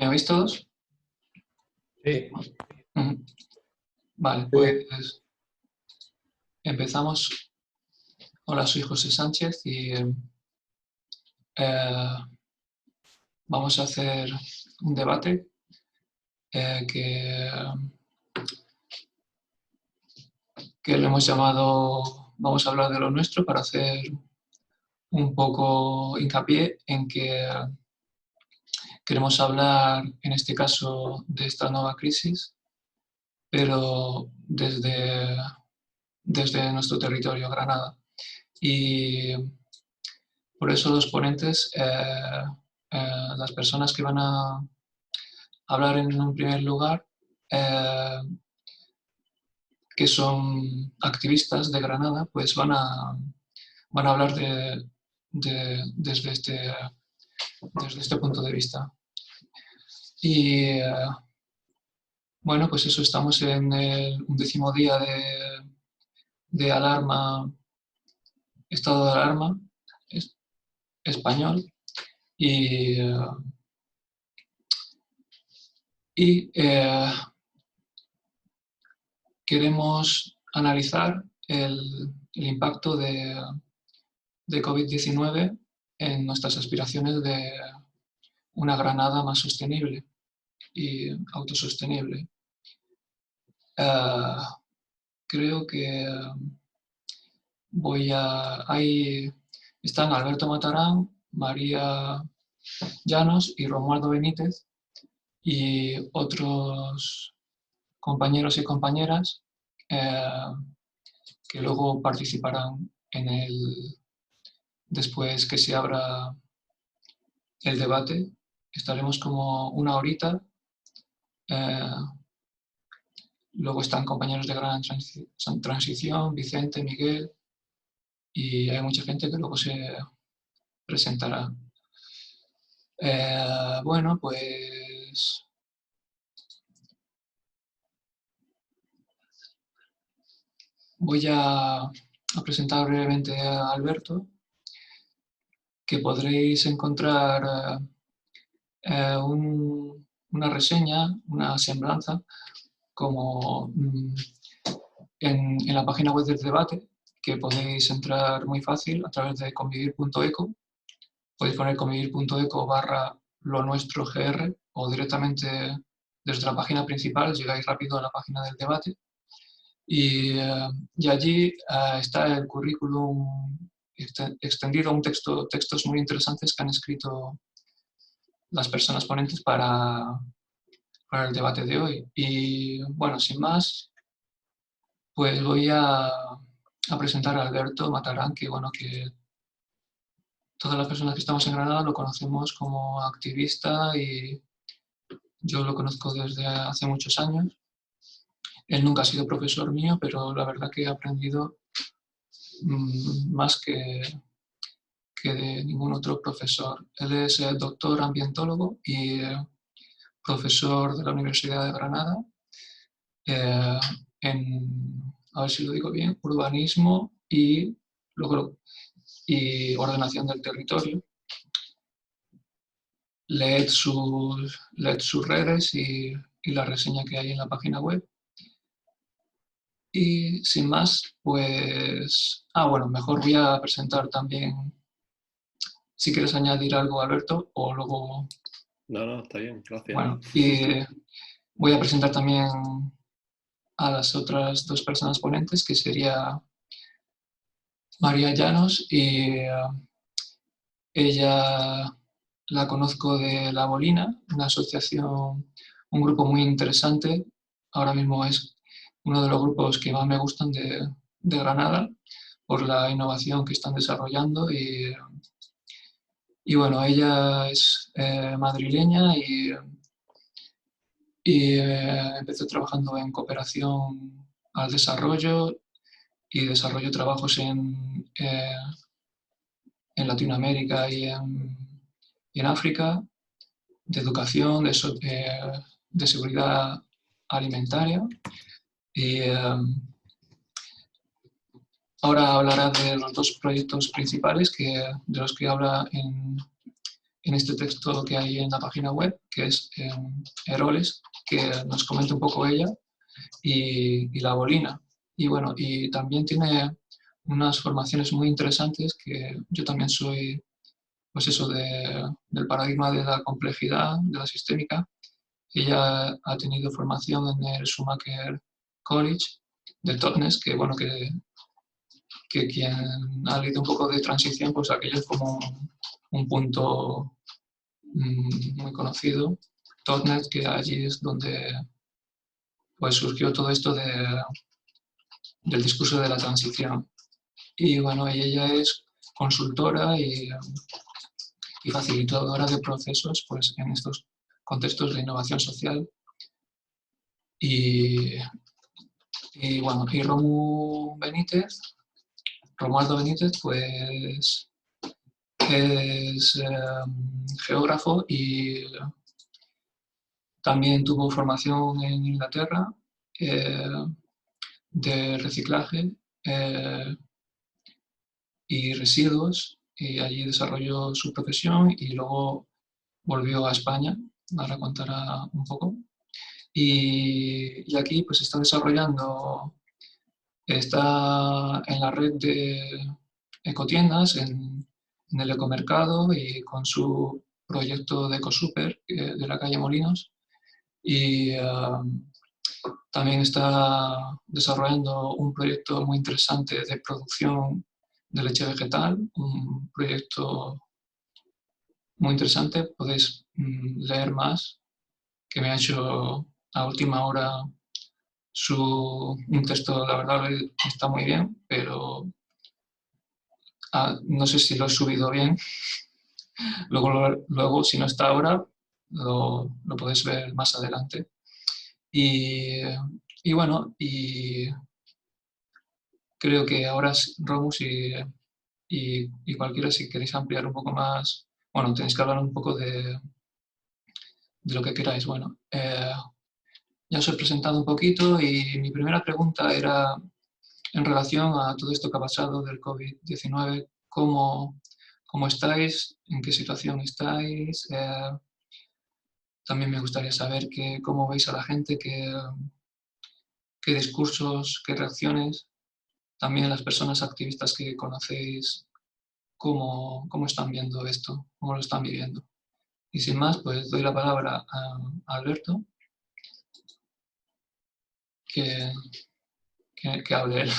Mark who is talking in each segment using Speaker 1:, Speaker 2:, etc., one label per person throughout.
Speaker 1: oís todos?
Speaker 2: Sí.
Speaker 1: Ujú. Vale,
Speaker 2: Sí.
Speaker 1: pues empezamos. Hola, soy José Sánchez y vamos a hacer un debate que le hemos llamado Vamos a hablar de lo nuestro, para hacer un poco hincapié en que queremos hablar, en este caso, de esta nueva crisis, pero desde nuestro territorio, Granada. Y por eso los ponentes, las personas que van a hablar en un primer lugar, que son activistas de Granada, pues van a hablar desde este punto de vista. Y bueno, pues eso, estamos en el 11º día de alarma, estado de alarma español, y queremos analizar el impacto de COVID-19 en nuestras aspiraciones de una Granada más sostenible y autosostenible. Creo que ahí están Alberto Matarán, María Llanos y Romualdo Benítez, y otros compañeros y compañeras que luego participarán después que se abra el debate. Estaremos como una horita. Luego están compañeros de Gran Transición, Vicente, Miguel, y hay mucha gente que luego se presentará. Bueno, pues voy a presentar brevemente a Alberto, que podréis encontrar una reseña, una semblanza, como en la página web del debate, que podéis entrar muy fácil a través de convivir.eco. Podéis poner convivir.eco/lo nuestro gr, o directamente desde la página principal llegáis rápido a la página del debate. Y allí está el currículum extendido, textos muy interesantes que han escrito las personas ponentes para el debate de hoy. Y bueno, sin más, pues voy a presentar a Alberto Matarán, que bueno, que todas las personas que estamos en Granada lo conocemos como activista, y yo lo conozco desde hace muchos años. Él nunca ha sido profesor mío, pero la verdad que he aprendido más que de ningún otro profesor. Él es doctor ambientólogo y profesor de la Universidad de Granada en, a ver si lo digo bien, urbanismo y ordenación del territorio. Leed sus redes y la reseña que hay en la página web. Y sin más, pues... bueno, mejor voy a presentar también, si quieres añadir algo, Alberto, o luego...
Speaker 2: No, está bien, gracias.
Speaker 1: Bueno, y voy a presentar también a las otras dos personas ponentes, que sería María Llanos, y ella la conozco de La Bolina, una asociación, un grupo muy interesante. Ahora mismo es uno de los grupos que más me gustan de Granada, por la innovación que están desarrollando. Y bueno, ella es madrileña y empezó trabajando en cooperación al desarrollo y desarrolló trabajos en Latinoamérica y en África, de educación, de seguridad alimentaria. Y ahora hablará de los dos proyectos principales de los que habla en en este texto que hay en la página web, que es Eroles, que nos comenta un poco ella, y la bolina. Y bueno, y también tiene unas formaciones muy interesantes, que yo también soy, pues eso, del paradigma de la complejidad, de la sistémica. Ella ha tenido formación en el Schumacher College de Totnes, que bueno, que quien ha leído un poco de transición, pues aquello es como un punto muy conocido. Totnes, que allí es donde pues surgió todo esto del discurso de la transición. Y bueno, ella es consultora y facilitadora de procesos pues, en estos contextos de innovación social. Y, y bueno, y Romualdo Benítez, pues es geógrafo y también tuvo formación en Inglaterra eh, de reciclaje y residuos, y allí desarrolló su profesión y luego volvió a España. Ahora contará un poco. Y aquí pues está desarrollando, está en la red de ecotiendas, en el ecomercado y con su proyecto de EcoSuper de la calle Molinos. Y también está desarrollando un proyecto muy interesante de producción de leche vegetal, un proyecto muy interesante. Podéis leer más, que me ha hecho a última hora un texto, la verdad está muy bien, pero no sé si lo he subido bien. Luego si no está ahora, lo podéis ver más adelante. Y, y bueno, y creo que ahora Romus y cualquiera, si queréis ampliar un poco más, bueno, tenéis que hablar un poco de lo que queráis. Bueno, ya os he presentado un poquito y mi primera pregunta era en relación a todo esto que ha pasado del COVID-19, ¿cómo estáis? ¿En qué situación estáis? También me gustaría saber cómo veis a la gente, qué discursos, qué reacciones, también las personas activistas que conocéis, cómo están viendo esto, cómo lo están viviendo. Y sin más, pues doy la palabra a Alberto, que, que hable él.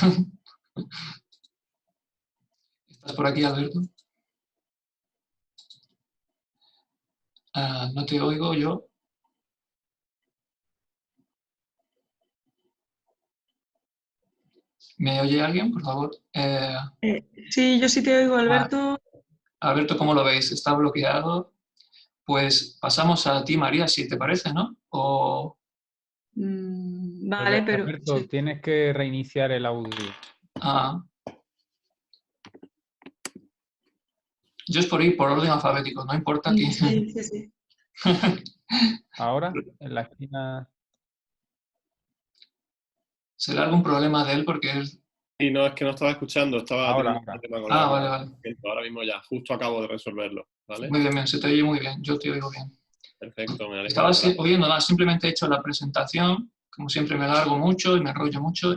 Speaker 1: ¿Estás por aquí, Alberto? No te oigo yo. ¿Me oye alguien, por favor?
Speaker 3: Sí, yo sí te oigo, Alberto.
Speaker 1: Alberto, ¿cómo lo veis? ¿Está bloqueado? Pues pasamos a ti, María, si te parece, ¿no?
Speaker 3: Vale, pero...
Speaker 4: Alberto,
Speaker 3: sí.
Speaker 4: tienes que reiniciar el audio.
Speaker 1: Yo es por ir por orden alfabético, no importa quién.
Speaker 3: Sí.
Speaker 4: Ahora, en la esquina...
Speaker 1: ¿Será algún problema de él? Porque él...
Speaker 2: Y no, es que no estaba escuchando, estaba
Speaker 4: Ahora.
Speaker 2: teniendo un tema con la
Speaker 1: vale.
Speaker 2: Ahora mismo ya, justo acabo de resolverlo, ¿vale?
Speaker 1: Muy bien, se te oye muy bien, yo te oigo bien.
Speaker 2: Perfecto, me alegra.
Speaker 1: Estaba oyendo nada, simplemente he hecho la presentación, como siempre me largo mucho y me enrollo mucho,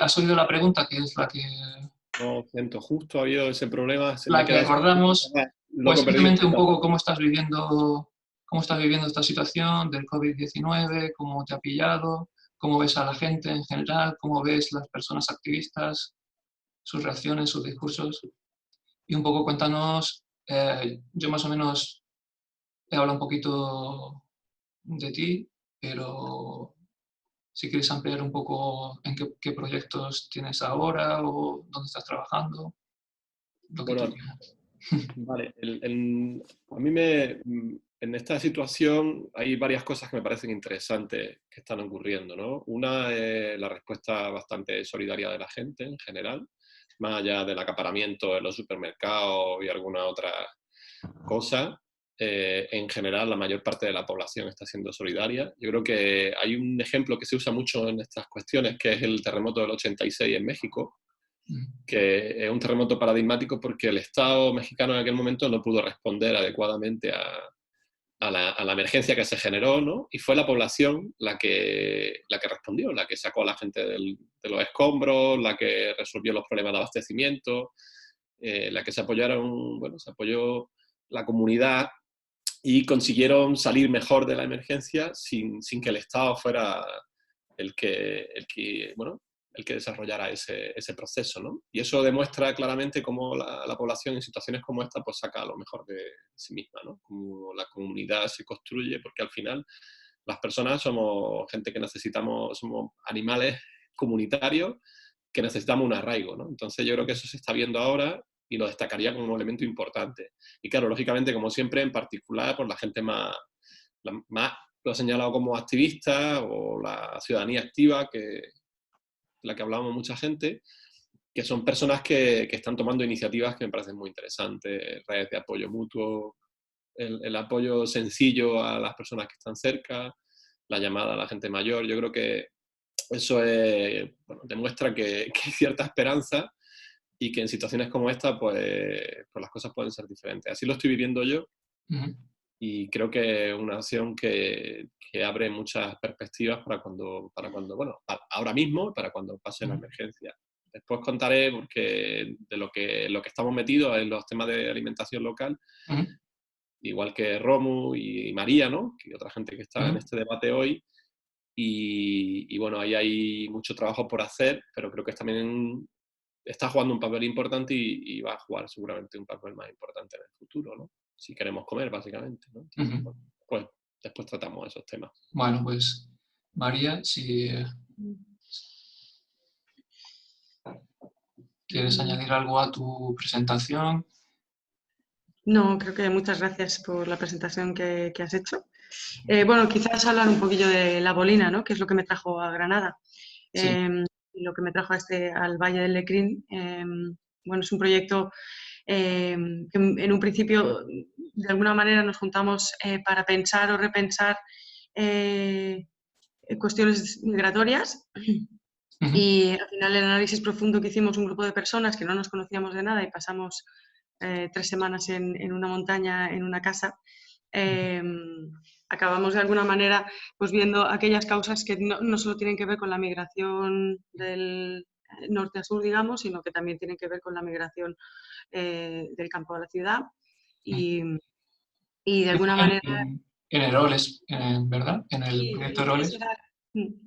Speaker 1: ¿has oído la pregunta, que es la que...
Speaker 2: No, siento, justo ha habido ese problema.
Speaker 1: La que acordamos, pues simplemente un
Speaker 2: poco
Speaker 1: poco cómo estás viviendo esta situación del COVID-19, cómo te ha pillado, cómo ves a la gente en general, cómo ves las personas activistas, sus reacciones, sus discursos. Y un poco cuéntanos, yo más o menos he hablado un poquito de ti, pero si quieres ampliar un poco en qué proyectos tienes ahora o dónde estás trabajando, lo que tú quieras.
Speaker 2: Vale, a mí en esta situación hay varias cosas que me parecen interesantes que están ocurriendo, ¿no? Una es la respuesta bastante solidaria de la gente en general, más allá del acaparamiento de los supermercados y alguna otra cosa. En general, la mayor parte de la población está siendo solidaria. Yo creo que hay un ejemplo que se usa mucho en estas cuestiones, que es el terremoto del 86 en México, que es un terremoto paradigmático porque el Estado mexicano en aquel momento no pudo responder adecuadamente a la emergencia que se generó, ¿no? Y fue la población la que respondió, la que sacó a la gente de los escombros, la que resolvió los problemas de abastecimiento, la que se apoyó la comunidad y consiguieron salir mejor de la emergencia sin que el Estado fuera el que desarrollara ese proceso, ¿no? Y eso demuestra claramente cómo la población en situaciones como esta pues saca lo mejor de sí misma, ¿no? Cómo la comunidad se construye, porque al final las personas somos gente que somos animales comunitarios que necesitamos un arraigo, ¿no? Entonces yo creo que eso se está viendo ahora y lo destacaría como un elemento importante. Y claro, lógicamente, como siempre, en particular por la gente más lo ha señalado como activista o la ciudadanía activa, la que hablábamos mucha gente, que son personas que están tomando iniciativas que me parecen muy interesantes, redes de apoyo mutuo, el apoyo sencillo a las personas que están cerca, la llamada a la gente mayor. Yo creo que eso demuestra que hay cierta esperanza y que en situaciones como esta pues las cosas pueden ser diferentes. Así lo estoy viviendo yo. Y creo que es una acción que abre muchas perspectivas para cuando ahora mismo, para cuando pase la emergencia. Después contaré, porque de lo que estamos metidos en los temas de alimentación local, igual que Romu y María, ¿no? Que otra gente que está en este debate hoy. Y bueno, ahí hay mucho trabajo por hacer, pero creo que también está jugando un papel importante y va a jugar seguramente un papel más importante en el futuro, ¿no? Si queremos comer, básicamente, ¿no? Entonces, pues después tratamos esos temas.
Speaker 1: Bueno, pues María, si quieres añadir algo a tu presentación.
Speaker 3: No, creo que muchas gracias por la presentación que has hecho. Bueno, quizás hablar un poquillo de la bolina, ¿no? Que es lo que me trajo a Granada.
Speaker 1: Sí.
Speaker 3: Y lo que me trajo al Valle del Lecrín. Bueno, es un proyecto que en un principio, de alguna manera, nos juntamos para pensar o repensar cuestiones migratorias. Y al final el análisis profundo que hicimos un grupo de personas que no nos conocíamos de nada y pasamos 3 semanas en una montaña, en una casa, acabamos de alguna manera pues viendo aquellas causas que no solo tienen que ver con la migración del norte a sur, digamos, sino que también tienen que ver con la migración del campo a la ciudad y de alguna manera...
Speaker 1: En Eroles, ¿verdad? En el proyecto Eroles.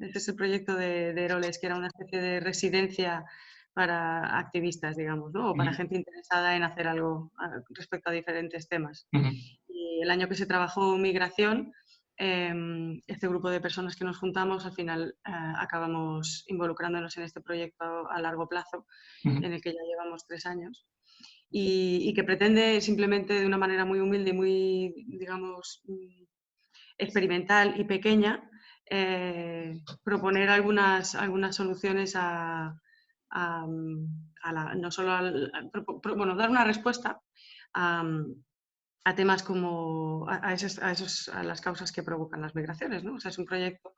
Speaker 3: Este es el proyecto de Eroles, que era una especie de residencia para activistas, digamos, ¿no? O para gente interesada en hacer algo respecto a diferentes temas. Y el año que se trabajó migración, este grupo de personas que nos juntamos, al final acabamos involucrándonos en este proyecto a largo plazo, en el que ya llevamos 3 años. Y que pretende simplemente de una manera muy humilde y muy, digamos, experimental y pequeña, proponer algunas soluciones no solo dar una respuesta a temas como a las causas que provocan las migraciones, ¿no? O sea, es un proyecto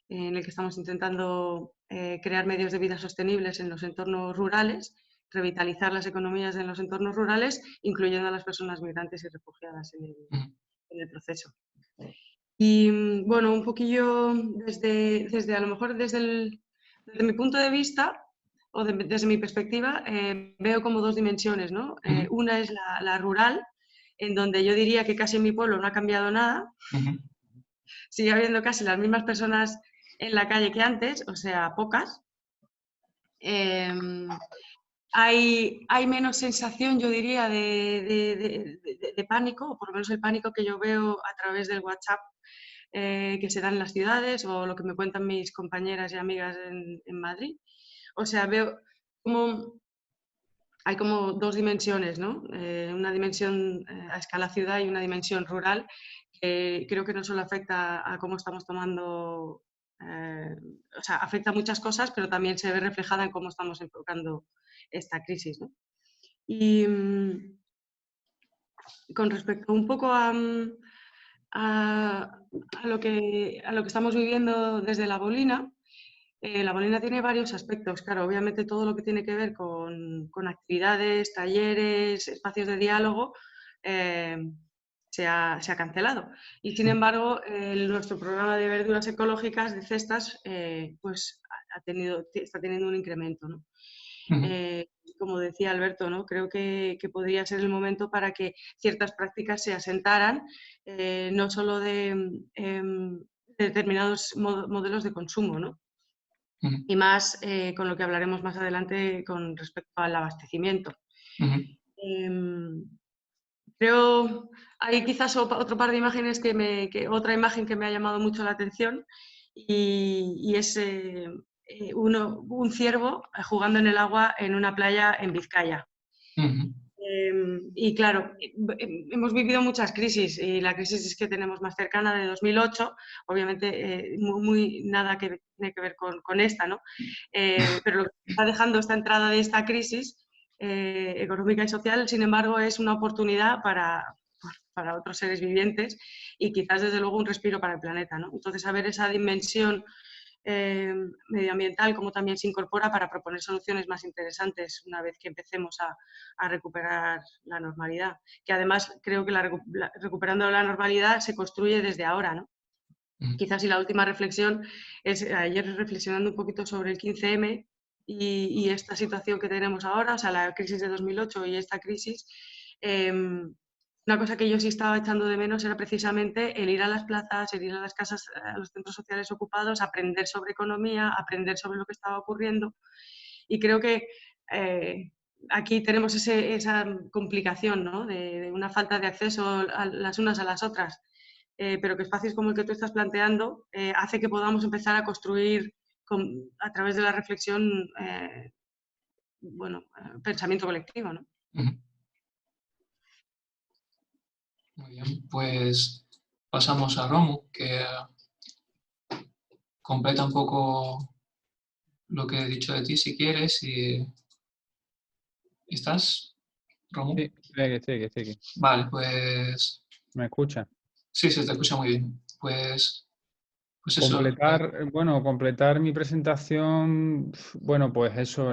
Speaker 3: en el que estamos intentando crear medios de vida sostenibles en los entornos rurales, revitalizar las economías en los entornos rurales, incluyendo a las personas migrantes y refugiadas en el proceso. Y bueno, un poquillo desde a lo mejor desde mi punto de vista o desde mi perspectiva, veo como 2 dimensiones, ¿no? Una es la rural, en donde yo diría que casi en mi pueblo no ha cambiado nada. Sigue habiendo casi las mismas personas en la calle que antes, o sea, pocas. Hay menos sensación, yo diría, de pánico, o por lo menos el pánico que yo veo a través del WhatsApp que se dan en las ciudades o lo que me cuentan mis compañeras y amigas en Madrid. O sea, veo como hay como 2 dimensiones, ¿no? Una dimensión a escala ciudad y una dimensión rural que creo que no solo afecta a cómo estamos tomando, o sea, afecta a muchas cosas, pero también se ve reflejada en cómo estamos enfocando esta crisis, ¿no? Y con respecto un poco a lo que estamos viviendo desde la bolina, La Molina tiene varios aspectos, claro, obviamente todo lo que tiene que ver con actividades, talleres, espacios de diálogo, se ha cancelado. Y sin embargo, nuestro programa de verduras ecológicas, de cestas, pues está teniendo un incremento, ¿no? Como decía Alberto, ¿no? Creo que podría ser el momento para que ciertas prácticas se asentaran, no solo de determinados modelos de consumo, ¿no? Y más con lo que hablaremos más adelante con respecto al abastecimiento. Creo, hay quizás otro par de imágenes otra imagen que me ha llamado mucho la atención y es un ciervo jugando en el agua en una playa en Vizcaya. Y claro, hemos vivido muchas crisis y la crisis que tenemos más cercana de 2008, obviamente nada que tiene que ver con esta, ¿no? Pero lo que está dejando esta entrada de esta crisis económica y social, sin embargo, es una oportunidad para otros seres vivientes y quizás desde luego un respiro para el planeta, ¿no? Entonces, a ver esa dimensión medioambiental, cómo también se incorpora para proponer soluciones más interesantes una vez que empecemos a recuperar la normalidad. Que además creo que recuperando la normalidad se construye desde ahora, ¿no? Quizás y la última reflexión es, ayer reflexionando un poquito sobre el 15M y esta situación que tenemos ahora, o sea, la crisis de 2008 y esta crisis, una cosa que yo sí estaba echando de menos era precisamente el ir a las plazas, el ir a las casas, a los centros sociales ocupados, aprender sobre economía, aprender sobre lo que estaba ocurriendo. Y creo que aquí tenemos esa complicación, ¿no? de una falta de acceso a las unas a las otras, pero que espacios como el que tú estás planteando hace que podamos empezar a construir a través de la reflexión, pensamiento colectivo, ¿no?
Speaker 1: Muy bien, pues pasamos a Romu, que completa un poco lo que he dicho de ti, si quieres. ¿Estás, Romu?
Speaker 4: Sí, estoy aquí.
Speaker 1: Vale, pues...
Speaker 4: ¿Me escucha?
Speaker 1: Sí, se te escucha muy bien. Pues eso.
Speaker 4: Completar mi presentación, bueno, pues eso,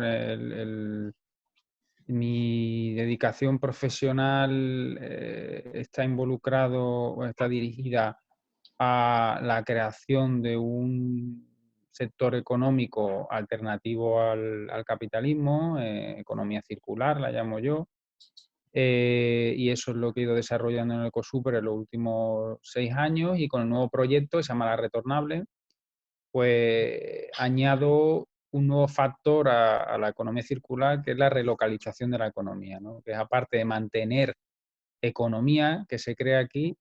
Speaker 4: mi dedicación profesional está está dirigida a la creación de un sector económico alternativo al capitalismo, economía circular, la llamo yo, y eso es lo que he ido desarrollando en el Ecosuper en los últimos 6 años, y con el nuevo proyecto que se llama La Retornable, pues añado un nuevo factor a la economía circular, que es la relocalización de la economía, ¿no? Que es, aparte de mantener economía que se crea aquí,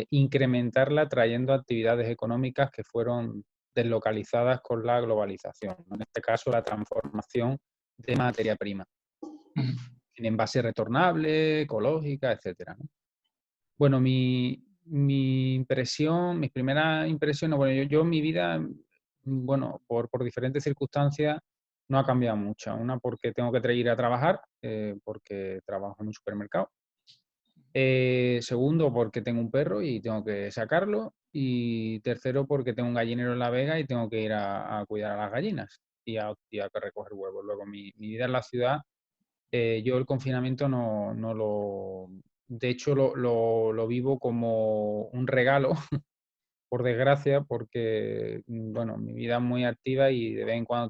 Speaker 4: incrementarla trayendo actividades económicas que fueron deslocalizadas con la globalización, ¿no? En este caso, la transformación de materia prima en envase retornable, ecológica, etcétera, ¿no? Bueno, mis primeras impresiones, bueno, yo en mi vida, bueno, por diferentes circunstancias no ha cambiado mucho. Una, porque tengo que ir a trabajar, porque trabajo en un supermercado. Segundo, porque tengo un perro y tengo que sacarlo. Y tercero, porque tengo un gallinero en La Vega y tengo que ir a cuidar a las gallinas y a recoger huevos. Luego, mi vida en la ciudad, yo el confinamiento no lo... De hecho, lo vivo como un regalo, por desgracia, porque, bueno, mi vida es muy activa y de vez en cuando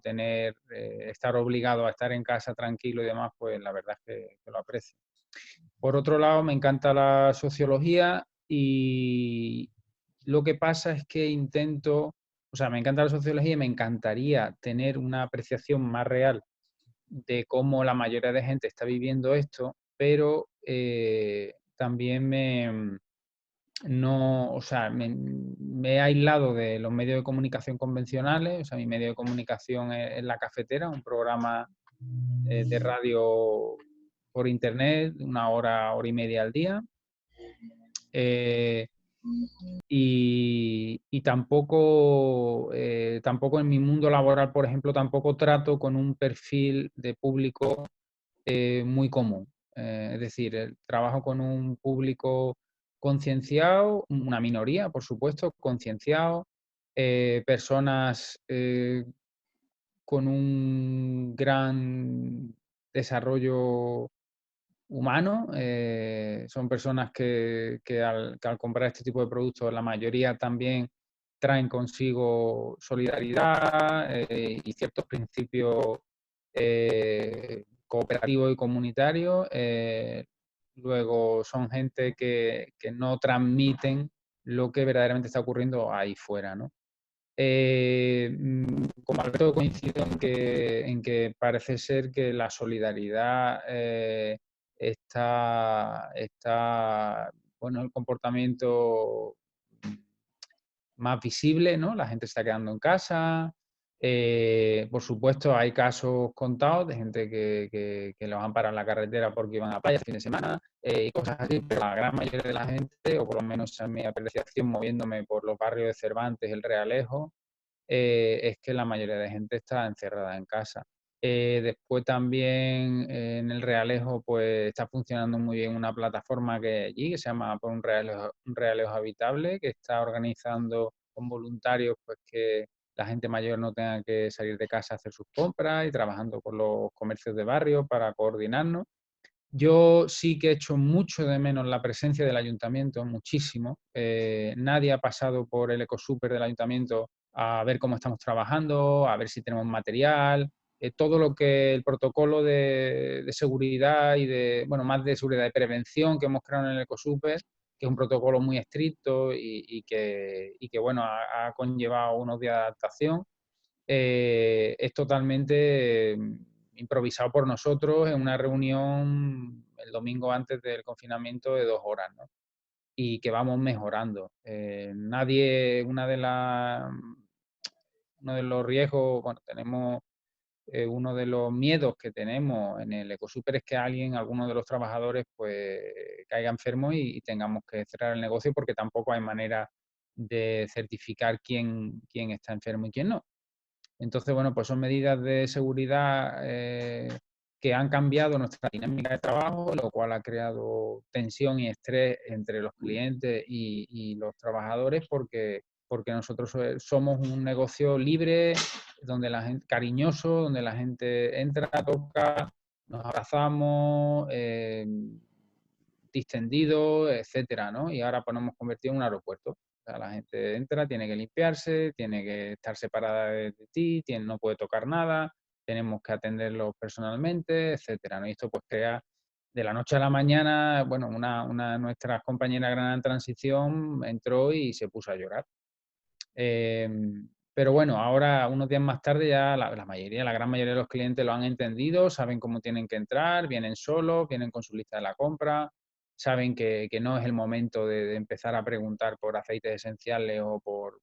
Speaker 4: estar obligado a estar en casa tranquilo y demás, pues la verdad es que lo aprecio. Por otro lado, me encanta la sociología y lo que pasa es que me encanta la sociología y me encantaría tener una apreciación más real de cómo la mayoría de gente está viviendo esto, pero también me he aislado de los medios de comunicación convencionales. O sea, mi medio de comunicación es La Cafetera, un programa de radio por internet, 1 hora, 1 hora y media al día. Y tampoco en mi mundo laboral, por ejemplo, tampoco trato con un perfil de público muy común. Es decir, trabajo con un público concienciado, una minoría, por supuesto, concienciado, personas con un gran desarrollo humano. Son personas que al comprar este tipo de productos, la mayoría también traen consigo solidaridad y ciertos principios cooperativos y comunitarios. Luego son gente que no transmiten lo que verdaderamente está ocurriendo ahí fuera, ¿no? Como Alberto, coincido en que parece ser que la solidaridad bueno, el comportamiento más visible, ¿no? La gente está quedando en casa. Por supuesto, hay casos contados de gente que los han parado en la carretera porque iban a la playa el fin de semana y cosas así, pero la gran mayoría de la gente, o por lo menos en mi apreciación moviéndome por los barrios de Cervantes, el Realejo, es que la mayoría de gente está encerrada en casa. Después también en el Realejo pues está funcionando muy bien una plataforma que hay allí, que se llama Por un Realejo Habitable, que está organizando con voluntarios pues que la gente mayor no tenga que salir de casa a hacer sus compras y trabajando con los comercios de barrio para coordinarnos. Yo sí que he hecho mucho de menos la presencia del ayuntamiento, muchísimo. Nadie ha pasado por el ecosúper del ayuntamiento a ver cómo estamos trabajando, a ver si tenemos material, todo lo que el protocolo de seguridad y bueno, más de seguridad de prevención que hemos creado en el ecosúper, que es un protocolo muy estricto y que bueno, ha conllevado unos días de adaptación. Es totalmente improvisado por nosotros en una reunión el domingo antes del confinamiento de 2 horas, ¿no? Y que vamos mejorando. Uno de los riesgos, bueno, tenemos uno de los miedos que tenemos en el ecosúper es que alguno de los trabajadores, pues caiga enfermo y tengamos que cerrar el negocio porque tampoco hay manera de certificar quién está enfermo y quién no. Entonces, bueno, pues son medidas de seguridad que han cambiado nuestra dinámica de trabajo, lo cual ha creado tensión y estrés entre los clientes y los trabajadores porque nosotros somos un negocio libre, donde la gente, cariñoso, donde la gente entra, toca, nos abrazamos, distendidos, etcétera, ¿no? Y ahora pues nos hemos convertido en un aeropuerto. O sea, la gente entra, tiene que limpiarse, tiene que estar separada de ti, no puede tocar nada, tenemos que atenderlos personalmente, etcétera, ¿no? Y esto pues crea de la noche a la mañana, bueno, una de nuestras compañeras Granada en Transición entró y se puso a llorar. Pero bueno, ahora unos días más tarde ya la gran mayoría de los clientes lo han entendido, saben cómo tienen que entrar, vienen solos, vienen con su lista de la compra, saben que no es el momento de empezar a preguntar por aceites esenciales o por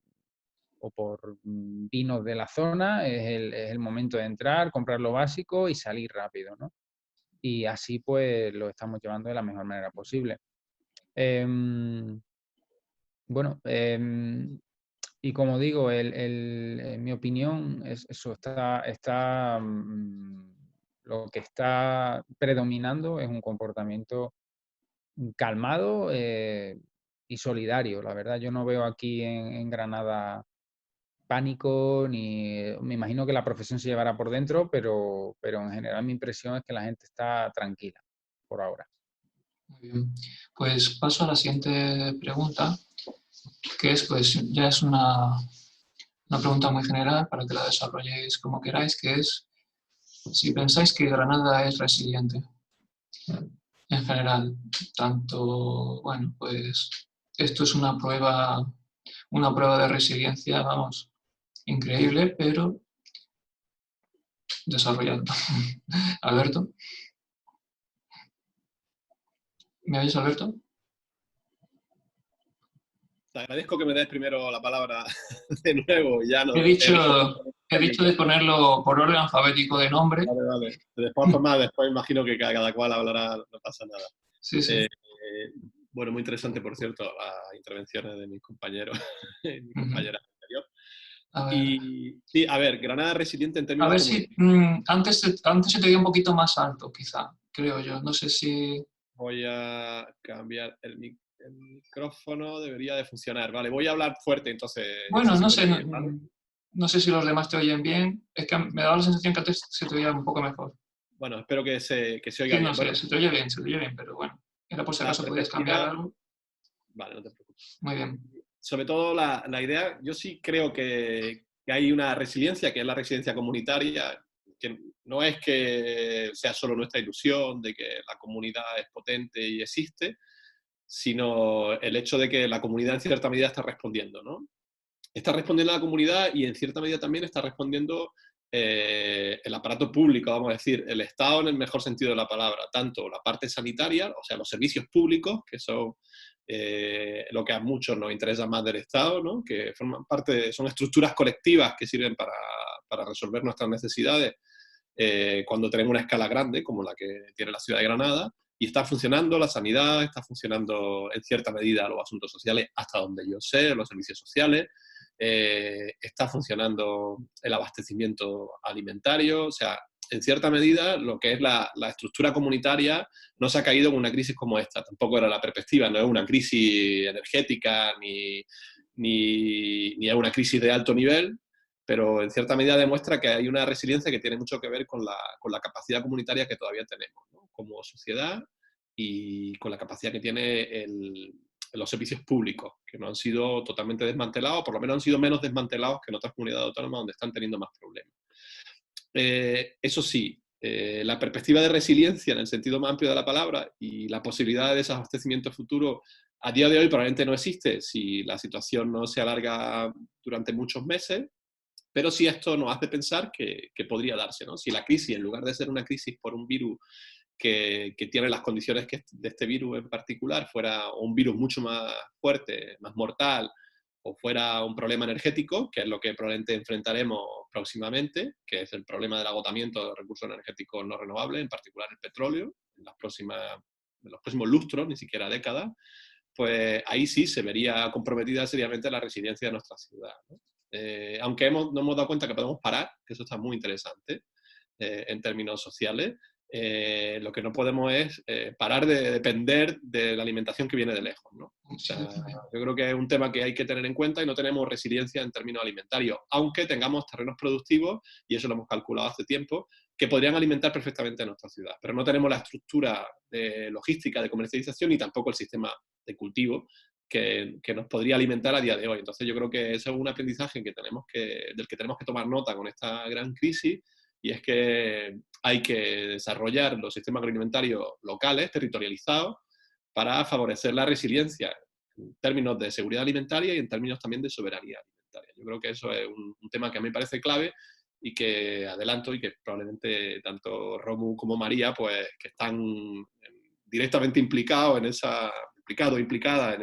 Speaker 4: vinos de la zona, es el momento de entrar, comprar lo básico y salir rápido, ¿no? Y así pues lo estamos llevando de la mejor manera posible. Bueno, y como digo, en mi opinión, lo que está predominando es un comportamiento calmado y solidario. La verdad, yo no veo aquí en Granada pánico, me imagino que la profesión se llevará por dentro, pero en general mi impresión es que la gente está tranquila por ahora.
Speaker 1: Muy bien. Pues paso a la siguiente pregunta, que es, pues, ya es una pregunta muy general para que la desarrolléis como queráis, que es si pensáis que Granada es resiliente en general. Tanto, bueno, pues esto es una prueba de resiliencia, vamos, increíble, pero desarrollando. Alberto. ¿Me oyes, Alberto?
Speaker 2: Te agradezco que me des primero la palabra de nuevo. Ya no,
Speaker 1: He dicho de ponerlo por orden alfabético de nombre.
Speaker 2: Vale. De todas formas, después imagino que cada cual hablará, no pasa nada.
Speaker 1: Sí, sí.
Speaker 2: Bueno, muy interesante, por cierto, las intervenciones de mis compañeros y mis compañeras anteriores. Y sí, a ver, Granada resiliente en términos...
Speaker 1: A ver si antes se te veía un poquito más alto, quizá, creo yo. No sé si...
Speaker 2: Voy a cambiar el micrófono, debería de funcionar. Vale, voy a hablar fuerte, entonces...
Speaker 1: Bueno, no sé, no sé si los demás te oyen bien. Es que me daba la sensación que antes se te oía un poco mejor.
Speaker 2: Bueno, espero que se oiga
Speaker 1: Sí,
Speaker 2: bien.
Speaker 1: no sé,
Speaker 2: Bueno,
Speaker 1: se te oye bien, pero bueno. Era por si
Speaker 2: la
Speaker 1: acaso podías cambiar
Speaker 2: perspectiva...
Speaker 1: algo.
Speaker 2: Vale, no te preocupes.
Speaker 1: Muy bien.
Speaker 2: Sobre todo la idea, yo sí creo que hay una resiliencia, que es la resiliencia comunitaria, que no es que sea solo nuestra ilusión de que la comunidad es potente y existe, sino el hecho de que la comunidad en cierta medida está respondiendo, ¿no? Está respondiendo a la comunidad y en cierta medida también está respondiendo el aparato público, vamos a decir, el Estado en el mejor sentido de la palabra, tanto la parte sanitaria, o sea, los servicios públicos, que son lo que a muchos nos interesa más del Estado, ¿no? Que forman parte, son estructuras colectivas que sirven para resolver nuestras necesidades cuando tenemos una escala grande, como la que tiene la ciudad de Granada, y está funcionando la sanidad, está funcionando en cierta medida los asuntos sociales, hasta donde yo sé, los servicios sociales, está funcionando el abastecimiento alimentario, o sea, en cierta medida lo que es la estructura comunitaria no se ha caído en una crisis como esta, tampoco era la perspectiva, no es una crisis energética ni es una crisis de alto nivel, pero en cierta medida demuestra que hay una resiliencia que tiene mucho que ver con la capacidad comunitaria que todavía tenemos, ¿no? Como sociedad y con la capacidad que tiene los servicios públicos, que no han sido totalmente desmantelados, por lo menos han sido menos desmantelados que en otras comunidades autónomas donde están teniendo más problemas. Eso sí, la perspectiva de resiliencia en el sentido más amplio de la palabra y la posibilidad de desabastecimiento futuro a día de hoy probablemente no existe si la situación no se alarga durante muchos meses, pero sí esto nos hace pensar que podría darse, ¿no? Si la crisis, en lugar de ser una crisis por un virus que tiene las condiciones de este virus en particular, fuera un virus mucho más fuerte, más mortal, o fuera un problema energético, que es lo que probablemente enfrentaremos próximamente, que es el problema del agotamiento de los recursos energéticos no renovables, en particular el petróleo, en los próximos lustros, ni siquiera décadas, pues ahí sí se vería comprometida seriamente la resiliencia de nuestra ciudad, ¿no? Aunque nos hemos dado cuenta que podemos parar, que eso está muy interesante en términos sociales, lo que no podemos es parar de depender de la alimentación que viene de lejos, ¿no? O sea, yo creo que es un tema que hay que tener en cuenta y no tenemos resiliencia en términos alimentarios, aunque tengamos terrenos productivos, y eso lo hemos calculado hace tiempo, que podrían alimentar perfectamente a nuestra ciudad. Pero no tenemos la estructura de logística, de comercialización, ni tampoco el sistema de cultivo que nos podría alimentar a día de hoy. Entonces yo creo que eso es un aprendizaje del que tenemos que tomar nota con esta gran crisis, y es que hay que desarrollar los sistemas agroalimentarios locales, territorializados, para favorecer la resiliencia en términos de seguridad alimentaria y en términos también de soberanía alimentaria. Yo creo que eso es un tema que a mí me parece clave y que adelanto, y que probablemente tanto Romu como María, pues que están directamente implicadas implicadas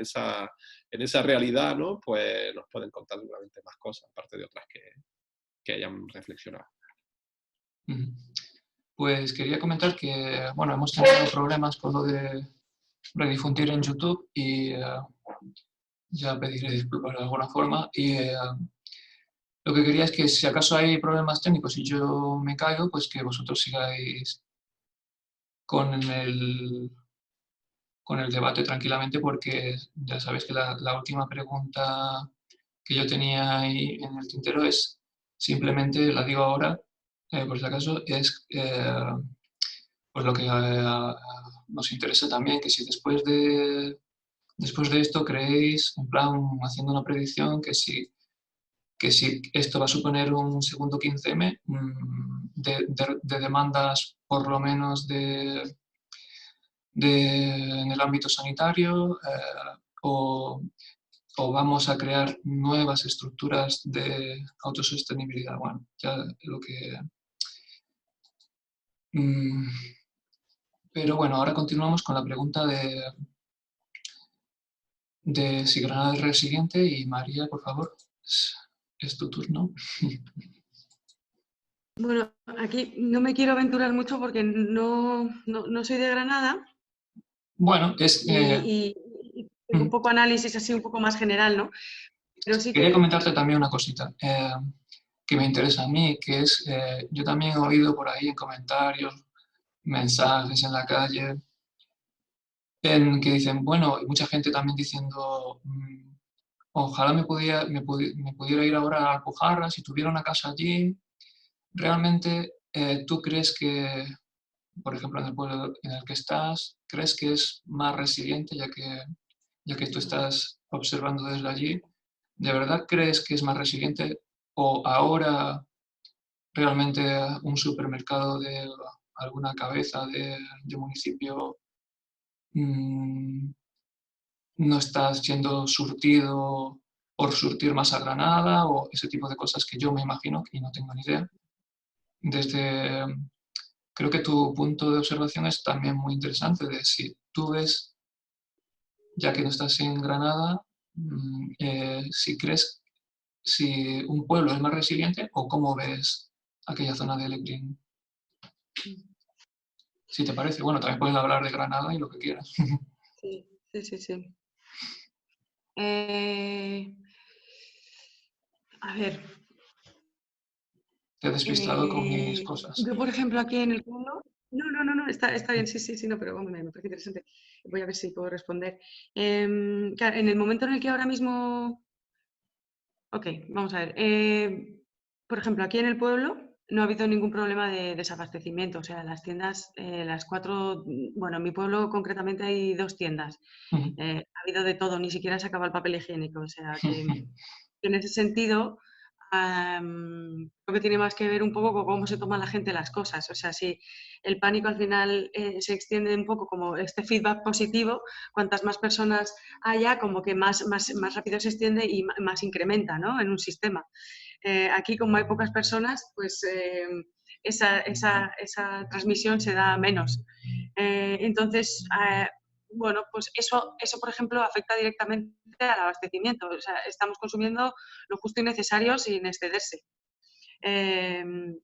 Speaker 2: en esa realidad, ¿no? Pues nos pueden contar seguramente más cosas, aparte de otras que hayan reflexionado.
Speaker 1: Pues quería comentar que, bueno, hemos tenido problemas con lo de redifundir en YouTube y ya pediré disculpas de alguna forma. Y lo que quería es que si acaso hay problemas técnicos y yo me caigo, pues que vosotros sigáis con el debate tranquilamente, porque ya sabéis que la última pregunta que yo tenía ahí en el tintero es, simplemente la digo ahora, por si acaso, es pues lo que nos interesa también, que si después de esto creéis, en plan, haciendo una predicción, que si esto va a suponer un segundo 15M de demandas por lo menos en el ámbito sanitario, o vamos a crear nuevas estructuras de autosostenibilidad. Bueno, ya lo que... pero bueno, ahora continuamos con la pregunta de si Granada es resiliente, y María, por favor, es tu turno.
Speaker 3: Bueno, aquí no me quiero aventurar mucho porque no soy de Granada.
Speaker 1: Bueno, es...
Speaker 3: y un poco análisis así un poco más general, ¿no? Pero sí
Speaker 1: quería comentarte también una cosita que me interesa a mí, que es, yo también he oído por ahí en comentarios, mensajes en la calle, que dicen, bueno, y mucha gente también diciendo, ojalá me pudiera ir ahora a Alpujarra, si tuviera una casa allí. ¿Realmente tú crees que, por ejemplo, en el pueblo en el que estás, crees que es más resiliente, ya que tú estás observando desde allí? ¿De verdad crees que es más resiliente o ahora realmente un supermercado de alguna cabeza de municipio mm, no está siendo surtido por surtir más a Granada o ese tipo de cosas que yo me imagino y no tengo ni idea? Desde, creo que tu punto de observación es también muy interesante, de si tú ves, ya que no estás en Granada, si crees si un pueblo es más resiliente o cómo ves aquella zona de Lecrín. Si te parece, bueno, también puedes hablar de Granada y lo que quieras.
Speaker 3: Sí, sí, sí, sí. A ver,
Speaker 1: Te he despistado con mis cosas.
Speaker 3: yo, por ejemplo, aquí en el pueblo... No, está bien, sí, no, pero bueno, me parece interesante. Voy a ver si puedo responder. Claro, en el momento en el que ahora mismo... Ok, vamos a ver. Por ejemplo, aquí en el pueblo no ha habido ningún problema de desabastecimiento. O sea, las tiendas, las 4, bueno, en mi pueblo concretamente hay 2 tiendas. Ha habido de todo, ni siquiera se acaba el papel higiénico. O sea, que en ese sentido creo que tiene más que ver un poco con cómo se toma la gente las cosas. O sea, si el pánico al final se extiende un poco como este feedback positivo, cuantas más personas haya, como que más rápido se extiende y más incrementa, ¿no? En un sistema. Aquí, como hay pocas personas, pues esa transmisión se da menos. Entonces, bueno, pues eso, por ejemplo, afecta directamente al abastecimiento. O sea, estamos consumiendo lo justo y necesario sin excederse.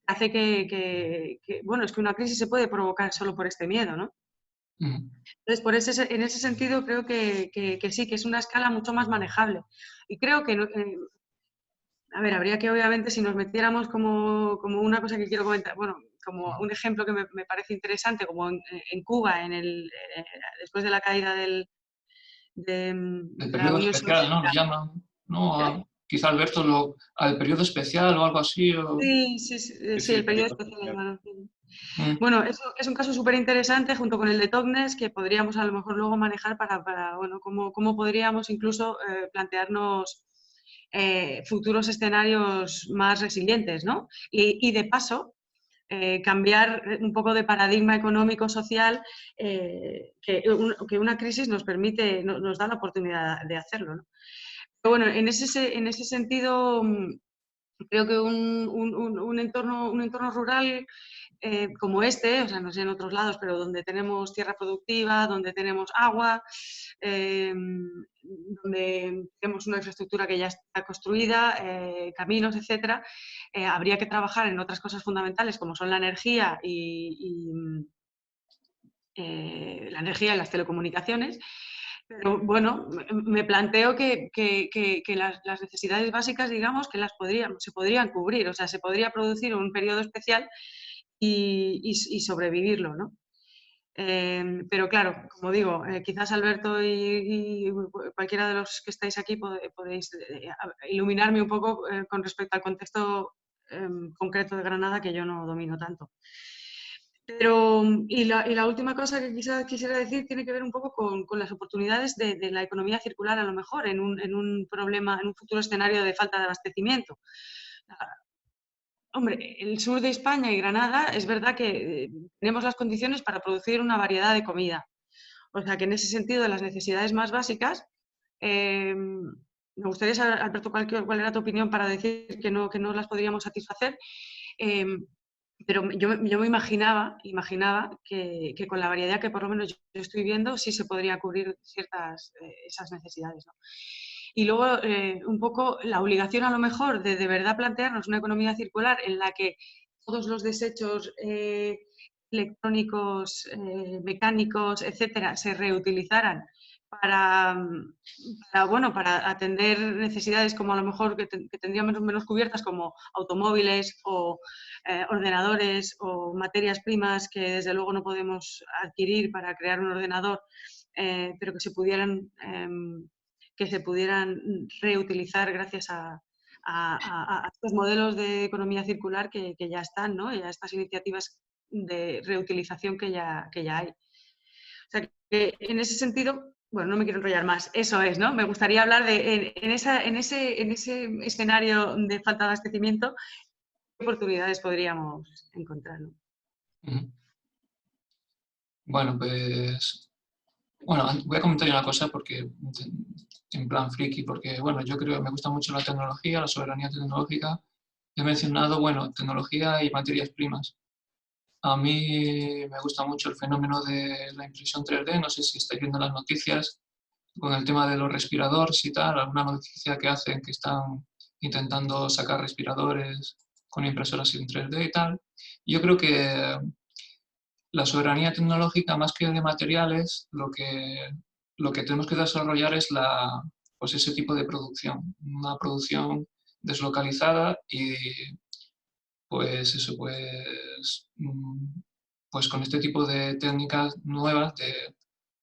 Speaker 3: Hace bueno, es que una crisis se puede provocar solo por este miedo, ¿no? Entonces, en ese sentido, creo que sí, que es una escala mucho más manejable. Y creo que, a ver, habría que, obviamente, si nos metiéramos como una cosa que quiero comentar, bueno, como un ejemplo que me parece interesante, como en Cuba, después de la caída de
Speaker 1: El
Speaker 3: la
Speaker 1: periodo
Speaker 3: Unión
Speaker 1: especial, ¿no? Lo
Speaker 3: Soviética.
Speaker 1: llaman. ¿No? Quizá Alberto al periodo especial o algo así.
Speaker 3: Sí, el periodo especial.
Speaker 1: Mm,
Speaker 3: Bueno, eso es un caso súper interesante junto con el de Tognes que podríamos a lo mejor luego manejar para bueno, cómo podríamos incluso plantearnos futuros escenarios más resilientes, ¿no? Y de paso, cambiar un poco de paradigma económico-social que una crisis nos permite, nos da la oportunidad de hacerlo, ¿no? Pero bueno, en ese sentido, creo que un entorno rural como este, o sea, no sé en otros lados, pero donde tenemos tierra productiva, donde tenemos agua, donde tenemos una infraestructura que ya está construida, caminos, etcétera, habría que trabajar en otras cosas fundamentales como son la energía y las telecomunicaciones. Pero bueno, me planteo que las necesidades básicas, digamos, que se podrían cubrir, o sea, se podría producir un periodo especial y sobrevivirlo, ¿no? Pero claro, como digo, quizás Alberto y cualquiera de los que estáis aquí podéis iluminarme un poco con respecto al contexto concreto de Granada que yo no domino tanto. Pero, la última cosa que quisiera decir tiene que ver un poco con las oportunidades de la economía circular, a lo mejor, en un futuro escenario de falta de abastecimiento. Hombre, el sur de España y Granada es verdad que tenemos las condiciones para producir una variedad de comida. O sea que en ese sentido, de las necesidades más básicas, me gustaría saber, Alberto, cuál era tu opinión para decir que no las podríamos satisfacer. Pero yo me imaginaba que con la variedad que por lo menos yo estoy viendo sí se podría cubrir ciertas esas necesidades, ¿no? Y luego un poco la obligación a lo mejor de verdad plantearnos una economía circular en la que todos los desechos electrónicos, mecánicos, etcétera, se reutilizaran para atender necesidades como a lo mejor que tendríamos menos cubiertas, como automóviles o ordenadores o materias primas que desde luego no podemos adquirir para crear un ordenador, pero que se pudieran que se pudieran reutilizar gracias a estos modelos de economía circular que ya están, ¿no? Y a estas iniciativas de reutilización que ya hay. O sea, que en ese sentido, bueno, no me quiero enrollar más, eso es, ¿no? Me gustaría hablar de, en ese escenario de falta de abastecimiento, qué oportunidades podríamos encontrar, ¿no?
Speaker 1: Bueno, pues... Bueno, voy a comentar una cosa porque en plan friki, porque bueno, yo creo que me gusta mucho la tecnología, la soberanía tecnológica. He mencionado, bueno, tecnología y materias primas. A mí me gusta mucho el fenómeno de la impresión 3D, no sé si estáis viendo las noticias con el tema de los respiradores y tal, alguna noticia que hacen que están intentando sacar respiradores con impresoras en 3D y tal. Yo creo que la soberanía tecnológica, más que de materiales, lo que tenemos que desarrollar es pues ese tipo de producción, una producción deslocalizada y pues eso, pues con este tipo de técnicas nuevas de,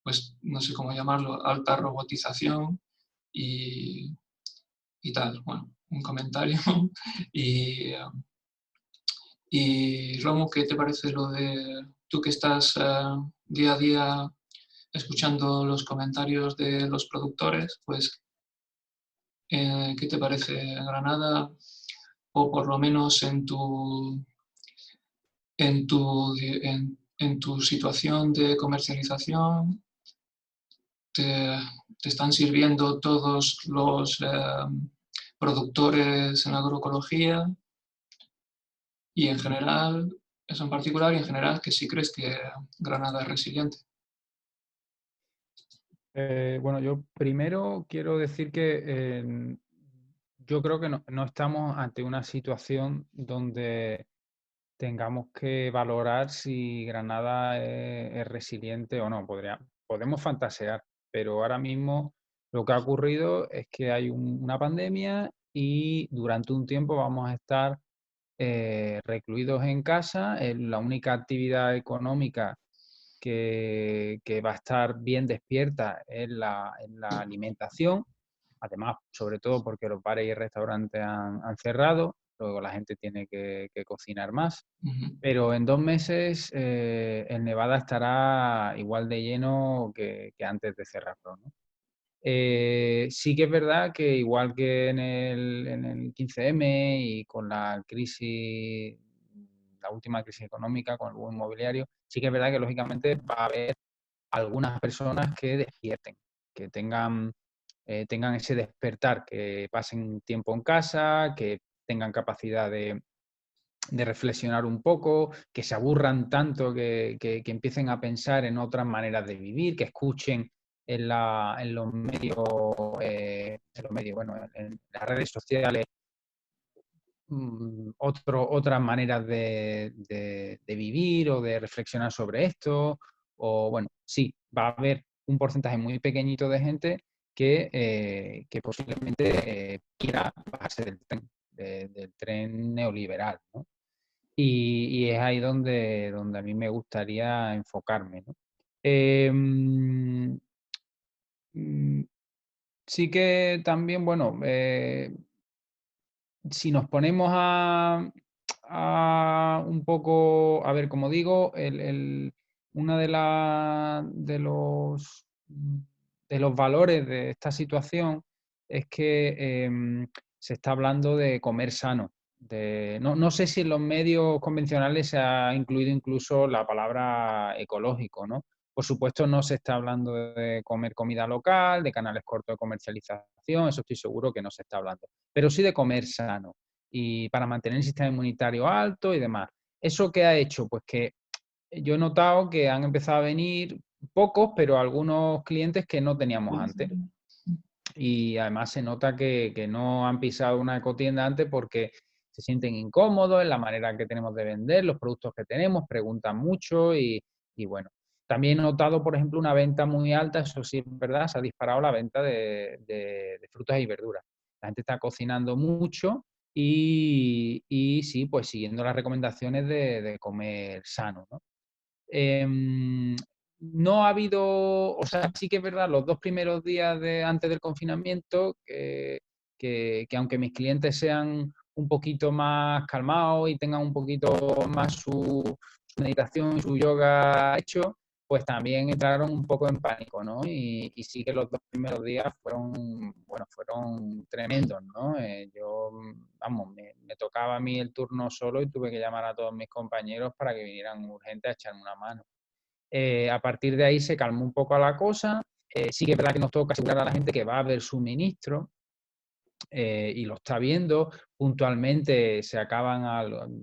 Speaker 1: pues no sé cómo llamarlo, alta robotización y, y tal. Bueno, un comentario. Y, y Romu, ¿qué te parece lo de tú que estás día a día escuchando los comentarios de los productores? Pues, ¿qué te parece Granada? O por lo menos en tu situación de comercialización, te están sirviendo todos los productores en agroecología y en general, eso en particular, y en general que sí crees que Granada es resiliente.
Speaker 4: Bueno, yo primero quiero decir que yo creo que no estamos ante una situación donde tengamos que valorar si Granada es resiliente o no. Podemos fantasear, pero ahora mismo lo que ha ocurrido es que hay una pandemia y durante un tiempo vamos a estar recluidos en casa. La única actividad económica que va a estar bien despierta en la alimentación, además, sobre todo porque los bares y restaurantes han cerrado, luego la gente tiene que cocinar más, pero en 2 meses el Nevada estará igual de lleno que antes de cerrarlo, ¿no? Sí que es verdad que igual que en el 15M y con la crisis, la última crisis económica, con el boom inmobiliario, sí que es verdad que lógicamente va a haber algunas personas que despierten, que tengan ese despertar, que pasen tiempo en casa, que tengan capacidad de reflexionar un poco, que se aburran tanto que empiecen a pensar en otras maneras de vivir, que escuchen en los medios, bueno, en las redes sociales, otras maneras de vivir o de reflexionar sobre esto. O bueno, sí, va a haber un porcentaje muy pequeñito de gente que posiblemente quiera bajarse del tren neoliberal, ¿no? Y es ahí donde a mí me gustaría enfocarme, ¿no? Sí que también, bueno, si nos ponemos a un poco, a ver, como digo, una de los valores de esta situación es que se está hablando de comer sano. No sé si en los medios convencionales se ha incluido incluso la palabra ecológico, ¿no? Por supuesto, no se está hablando de comer comida local, de canales cortos de comercialización, eso estoy seguro que no se está hablando, pero sí de comer sano y para mantener el sistema inmunitario alto y demás. ¿Eso qué ha hecho? Pues que yo he notado que han empezado a venir pocos, pero algunos clientes que no teníamos antes. Y además se nota que no han pisado una ecotienda antes porque se sienten incómodos en la manera que tenemos de vender, los productos que tenemos, preguntan mucho y bueno. También he notado, por ejemplo, una venta muy alta, eso sí es verdad, se ha disparado la venta de frutas y verduras. La gente está cocinando mucho y sí, pues siguiendo las recomendaciones de comer sano, ¿no? no ha habido, o sea, sí que es verdad, los 2 primeros días antes del confinamiento, que aunque mis clientes sean un poquito más calmados y tengan un poquito más su meditación y su yoga hecho, pues también entraron un poco en pánico, ¿no? Y sí que los 2 primeros días fueron tremendos, ¿no? Yo, vamos, me tocaba a mí el turno solo y tuve que llamar a todos mis compañeros para que vinieran urgentes a echarme una mano. A partir de ahí se calmó un poco la cosa. Sí que es verdad que nos toca asegurar a la gente que va a haber suministro, y lo está viendo. Puntualmente se acaban,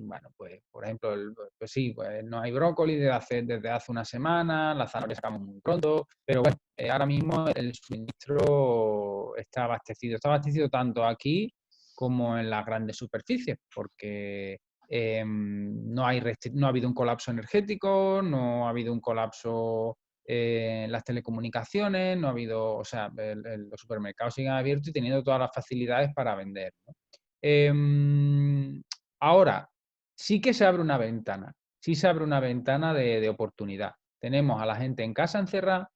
Speaker 4: bueno, pues por ejemplo, pues sí, pues no hay brócoli desde hace una semana, las zanahorias sacamos muy pronto, pero bueno, ahora mismo el suministro está abastecido. Está abastecido tanto aquí como en las grandes superficies, porque no ha habido un colapso energético, no ha habido un colapso en las telecomunicaciones, no ha habido, o sea, los supermercados siguen abiertos y teniendo todas las facilidades para vender, ¿no? Ahora, sí que se abre una ventana, de oportunidad. Tenemos a la gente en casa encerrada,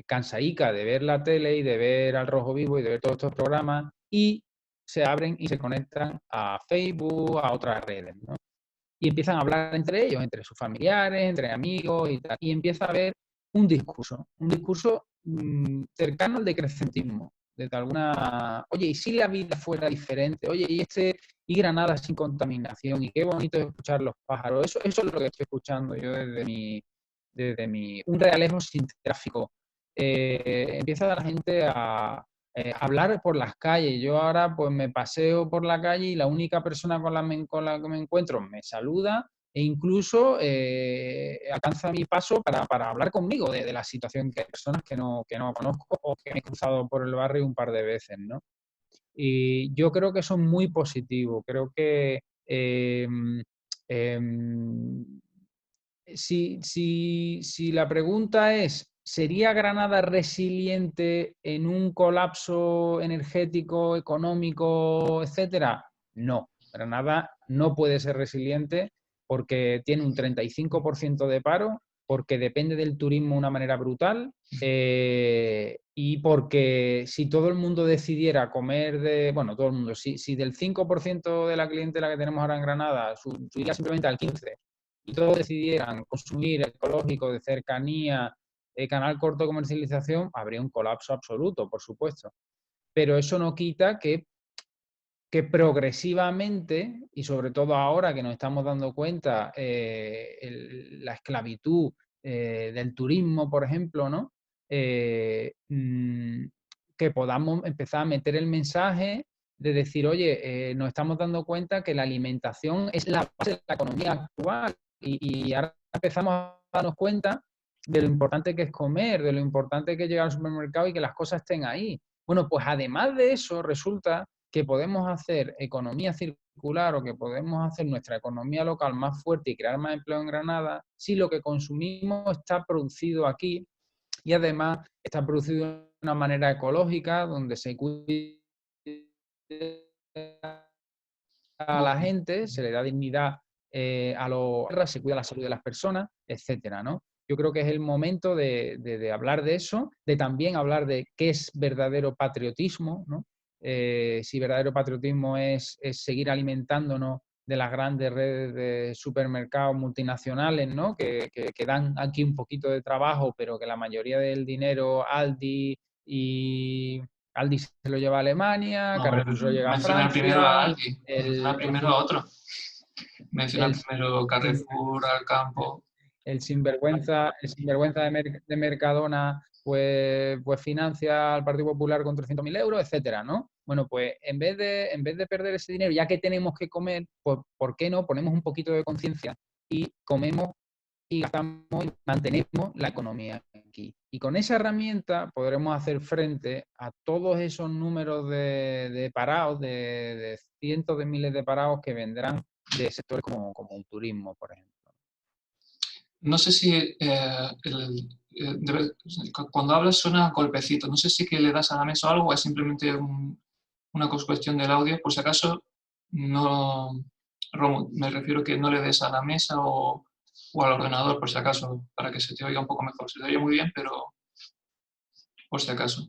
Speaker 4: cansaica de ver la tele y de ver Al Rojo Vivo y de ver todos estos programas, y se abren y se conectan a Facebook, a otras redes, ¿no? Y empiezan a hablar entre ellos, entre sus familiares, entre amigos y tal, y empieza a haber un discurso cercano al decrecentismo, desde alguna, oye, ¿y si la vida fuera diferente? Oye, y Granada sin contaminación, y qué bonito es escuchar los pájaros. Eso es lo que estoy escuchando yo un realismo sin tráfico. Empieza la gente a hablar por las calles. Yo ahora pues me paseo por la calle y la única persona con la que me encuentro me saluda e incluso alcanza mi paso para hablar conmigo de la situación, que hay personas que no conozco o que me he cruzado por el barrio un par de veces, ¿no? Y yo creo que eso es muy positivo. Creo que si la pregunta es, ¿sería Granada resiliente en un colapso energético, económico, etcétera? No, Granada no puede ser resiliente porque tiene un 35% de paro, porque depende del turismo de una manera brutal, y porque si todo el mundo decidiera comer bueno, todo el mundo, si del 5% de la clientela que tenemos ahora en Granada subiría simplemente al 15%, y todos decidieran consumir ecológico, de cercanía, canal corto de comercialización, habría un colapso absoluto, por supuesto. Pero eso no quita que progresivamente, y sobre todo ahora que nos estamos dando cuenta la esclavitud del turismo, por ejemplo, ¿no? Que podamos empezar a meter el mensaje de decir, oye, nos estamos dando cuenta que la alimentación es la base de la economía actual, y ahora empezamos a darnos cuenta de lo importante que es comer, de lo importante que es llegar al supermercado y que las cosas estén ahí. Bueno, pues además de eso, resulta que podemos hacer economía circular, o que podemos hacer nuestra economía local más fuerte y crear más empleo en Granada si lo que consumimos está producido aquí, y además está producido de una manera ecológica, donde se cuida a la gente, se le da dignidad se cuida la salud de las personas, etcétera, ¿no? Yo creo que es el momento de hablar de eso, de también hablar de qué es verdadero patriotismo, ¿no? Si verdadero patriotismo es seguir alimentándonos de las grandes redes de supermercados multinacionales, ¿no? Que dan aquí un poquito de trabajo, pero que la mayoría del dinero Aldi se lo lleva a Alemania, Carrefour se lo lleva a
Speaker 1: Menciona primero
Speaker 4: Francia.
Speaker 1: a Aldi, menciona primero a otro. Menciona primero Carrefour, Alcampo.
Speaker 4: El sinvergüenza de Mercadona pues financia al Partido Popular con 300.000 euros, etcétera, ¿no? Bueno, pues en vez de perder ese dinero, ya que tenemos que comer, pues ¿por qué no ponemos un poquito de conciencia y comemos y gastamos y mantenemos la economía aquí? Y con esa herramienta podremos hacer frente a todos esos números de parados, de cientos de miles de parados que vendrán de sectores como el turismo, por ejemplo.
Speaker 1: No sé si cuando hablas suena golpecito. No sé si que le das a la mesa o algo, o es simplemente una cuestión del audio. Por si acaso, no, Romo, me refiero que no le des a la mesa o o al ordenador, por si acaso, para que se te oiga un poco mejor. Se te oye muy bien, pero por si acaso.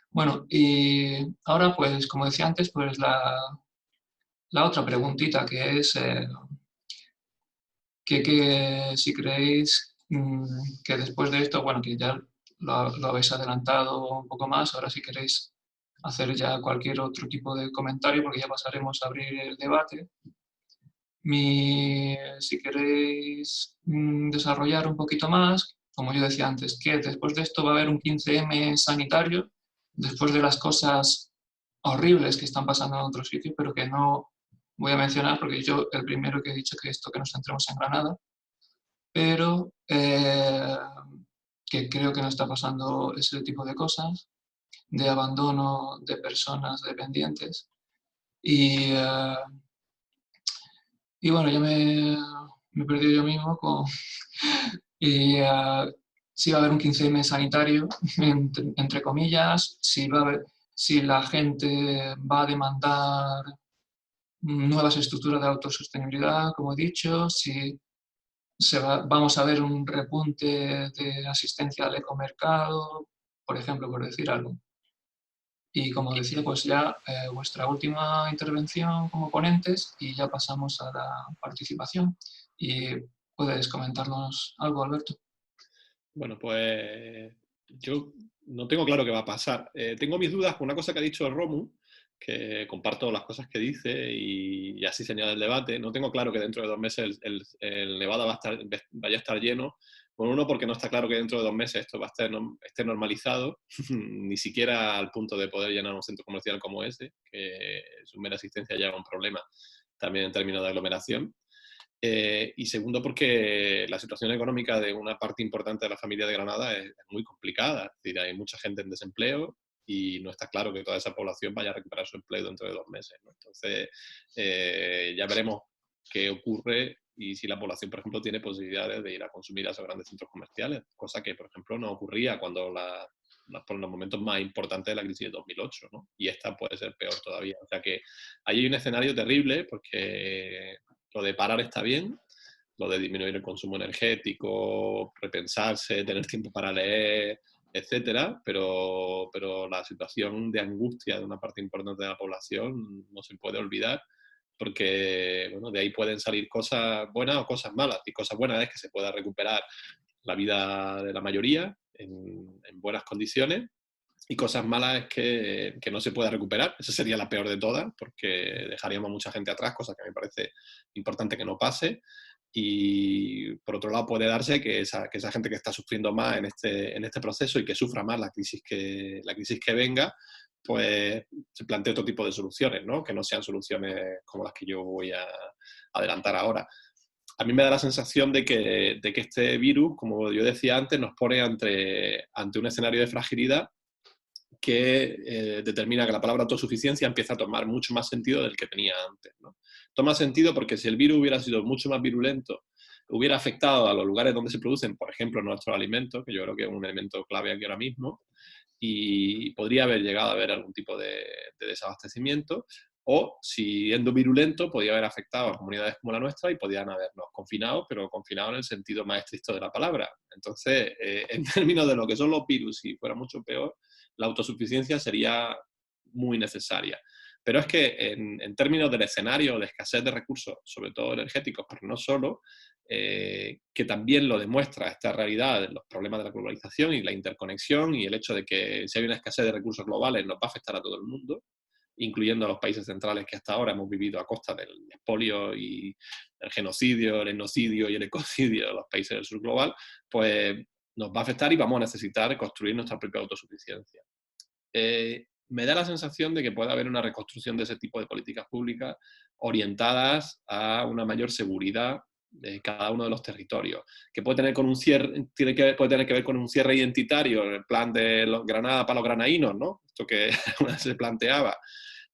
Speaker 1: Bueno, y ahora, pues, como decía antes, pues la otra preguntita que es que si creéis que después de esto, bueno, que ya lo habéis adelantado un poco más, ahora si queréis hacer ya cualquier otro tipo de comentario, porque ya pasaremos a abrir el debate. Si queréis desarrollar un poquito más, como yo decía antes, que después de esto va a haber un 15M sanitario, después de las cosas horribles que están pasando en otros sitios, pero que no voy a mencionar porque yo el primero que he dicho que esto que nos centremos en Granada, pero que creo que no está pasando ese tipo de cosas, de abandono de personas dependientes. Y bueno, ya me he perdido yo mismo y si va a haber un 15M sanitario, entre comillas, si la gente va a demandar nuevas estructuras de autosostenibilidad, como he dicho, si vamos a ver un repunte de asistencia al ecomercado, por ejemplo, por decir algo. Y como decía, pues ya vuestra última intervención como ponentes y ya pasamos a la participación. Y puedes comentarnos algo, Alberto.
Speaker 2: Bueno, pues yo no tengo claro qué va a pasar. Tengo mis dudas con una cosa que ha dicho Romu, que comparto las cosas que dice y así señala el debate. No tengo claro que dentro de 2 meses el Nevada vaya a estar lleno. Bueno, uno, porque no está claro que dentro de 2 meses esto esté normalizado, ni siquiera al punto de poder llenar un centro comercial como ese, que su mera existencia ya es un problema también en términos de aglomeración. Y segundo, porque la situación económica de una parte importante de la familia de Granada es muy complicada. Es decir, hay mucha gente en desempleo y no está claro que toda esa población vaya a recuperar su empleo dentro de 2 meses, ¿no? Entonces, ya veremos qué ocurre y si la población, por ejemplo, tiene posibilidades de ir a consumir a esos grandes centros comerciales, cosa que, por ejemplo, no ocurría cuando por los momentos más importantes de la crisis de 2008, ¿no? Y esta puede ser peor todavía. O sea que ahí hay un escenario terrible porque lo de parar está bien, lo de disminuir el consumo energético, repensarse, tener tiempo para leer, etcétera, pero la situación de angustia de una parte importante de la población no se puede olvidar, porque bueno, de ahí pueden salir cosas buenas o cosas malas. Y cosas buenas es que se pueda recuperar la vida de la mayoría en buenas condiciones, y cosas malas es que no se pueda recuperar. Esa sería la peor de todas, porque dejaríamos a mucha gente atrás, cosa que me parece importante que no pase. Y por otro lado puede darse que esa gente que está sufriendo más en este proceso y que sufra más la crisis que venga, pues se plantee otro tipo de soluciones, ¿no? Que no sean soluciones como las que yo voy a adelantar ahora. A mí me da la sensación de que este virus, como yo decía antes, nos pone ante un escenario de fragilidad que determina que la palabra autosuficiencia empieza a tomar mucho más sentido del que tenía antes, ¿no? Toma sentido porque si el virus hubiera sido mucho más virulento, hubiera afectado a los lugares donde se producen, por ejemplo, nuestros alimentos, que yo creo que es un elemento clave aquí ahora mismo, y podría haber llegado a haber algún tipo de desabastecimiento, o si siendo virulento podría haber afectado a comunidades como la nuestra y podían habernos confinado, pero confinado en el sentido más estricto de la palabra. Entonces, en términos de lo que son los virus, si fuera mucho peor, la autosuficiencia sería muy necesaria. Pero es que en términos del escenario de escasez de recursos, sobre todo energéticos, pero no solo, que también lo demuestra esta realidad de los problemas de la globalización y la interconexión y el hecho de que si hay una escasez de recursos globales nos va a afectar a todo el mundo, incluyendo a los países centrales que hasta ahora hemos vivido a costa del expolio y el genocidio, el etnocidio y el ecocidio de los países del sur global, pues nos va a afectar y vamos a necesitar construir nuestra propia autosuficiencia. Me da la sensación de que puede haber una reconstrucción de ese tipo de políticas públicas orientadas a una mayor seguridad de cada uno de los territorios, que puede tener puede tener que ver con un cierre identitario, el plan de Granada para los granaínos, ¿no? Esto que se planteaba.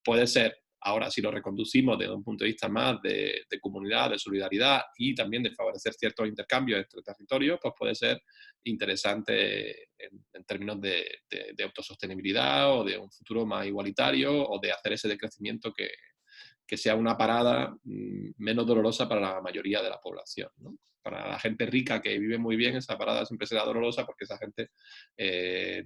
Speaker 2: Puede ser, ahora si lo reconducimos desde un punto de vista más de comunidad, de solidaridad y también de favorecer ciertos intercambios entre territorios, pues puede ser interesante en términos de autosostenibilidad o de un futuro más igualitario o de hacer ese decrecimiento que que sea una parada menos dolorosa para la mayoría de la población, ¿no? Para la gente rica que vive muy bien, esa parada siempre será dolorosa porque esa gente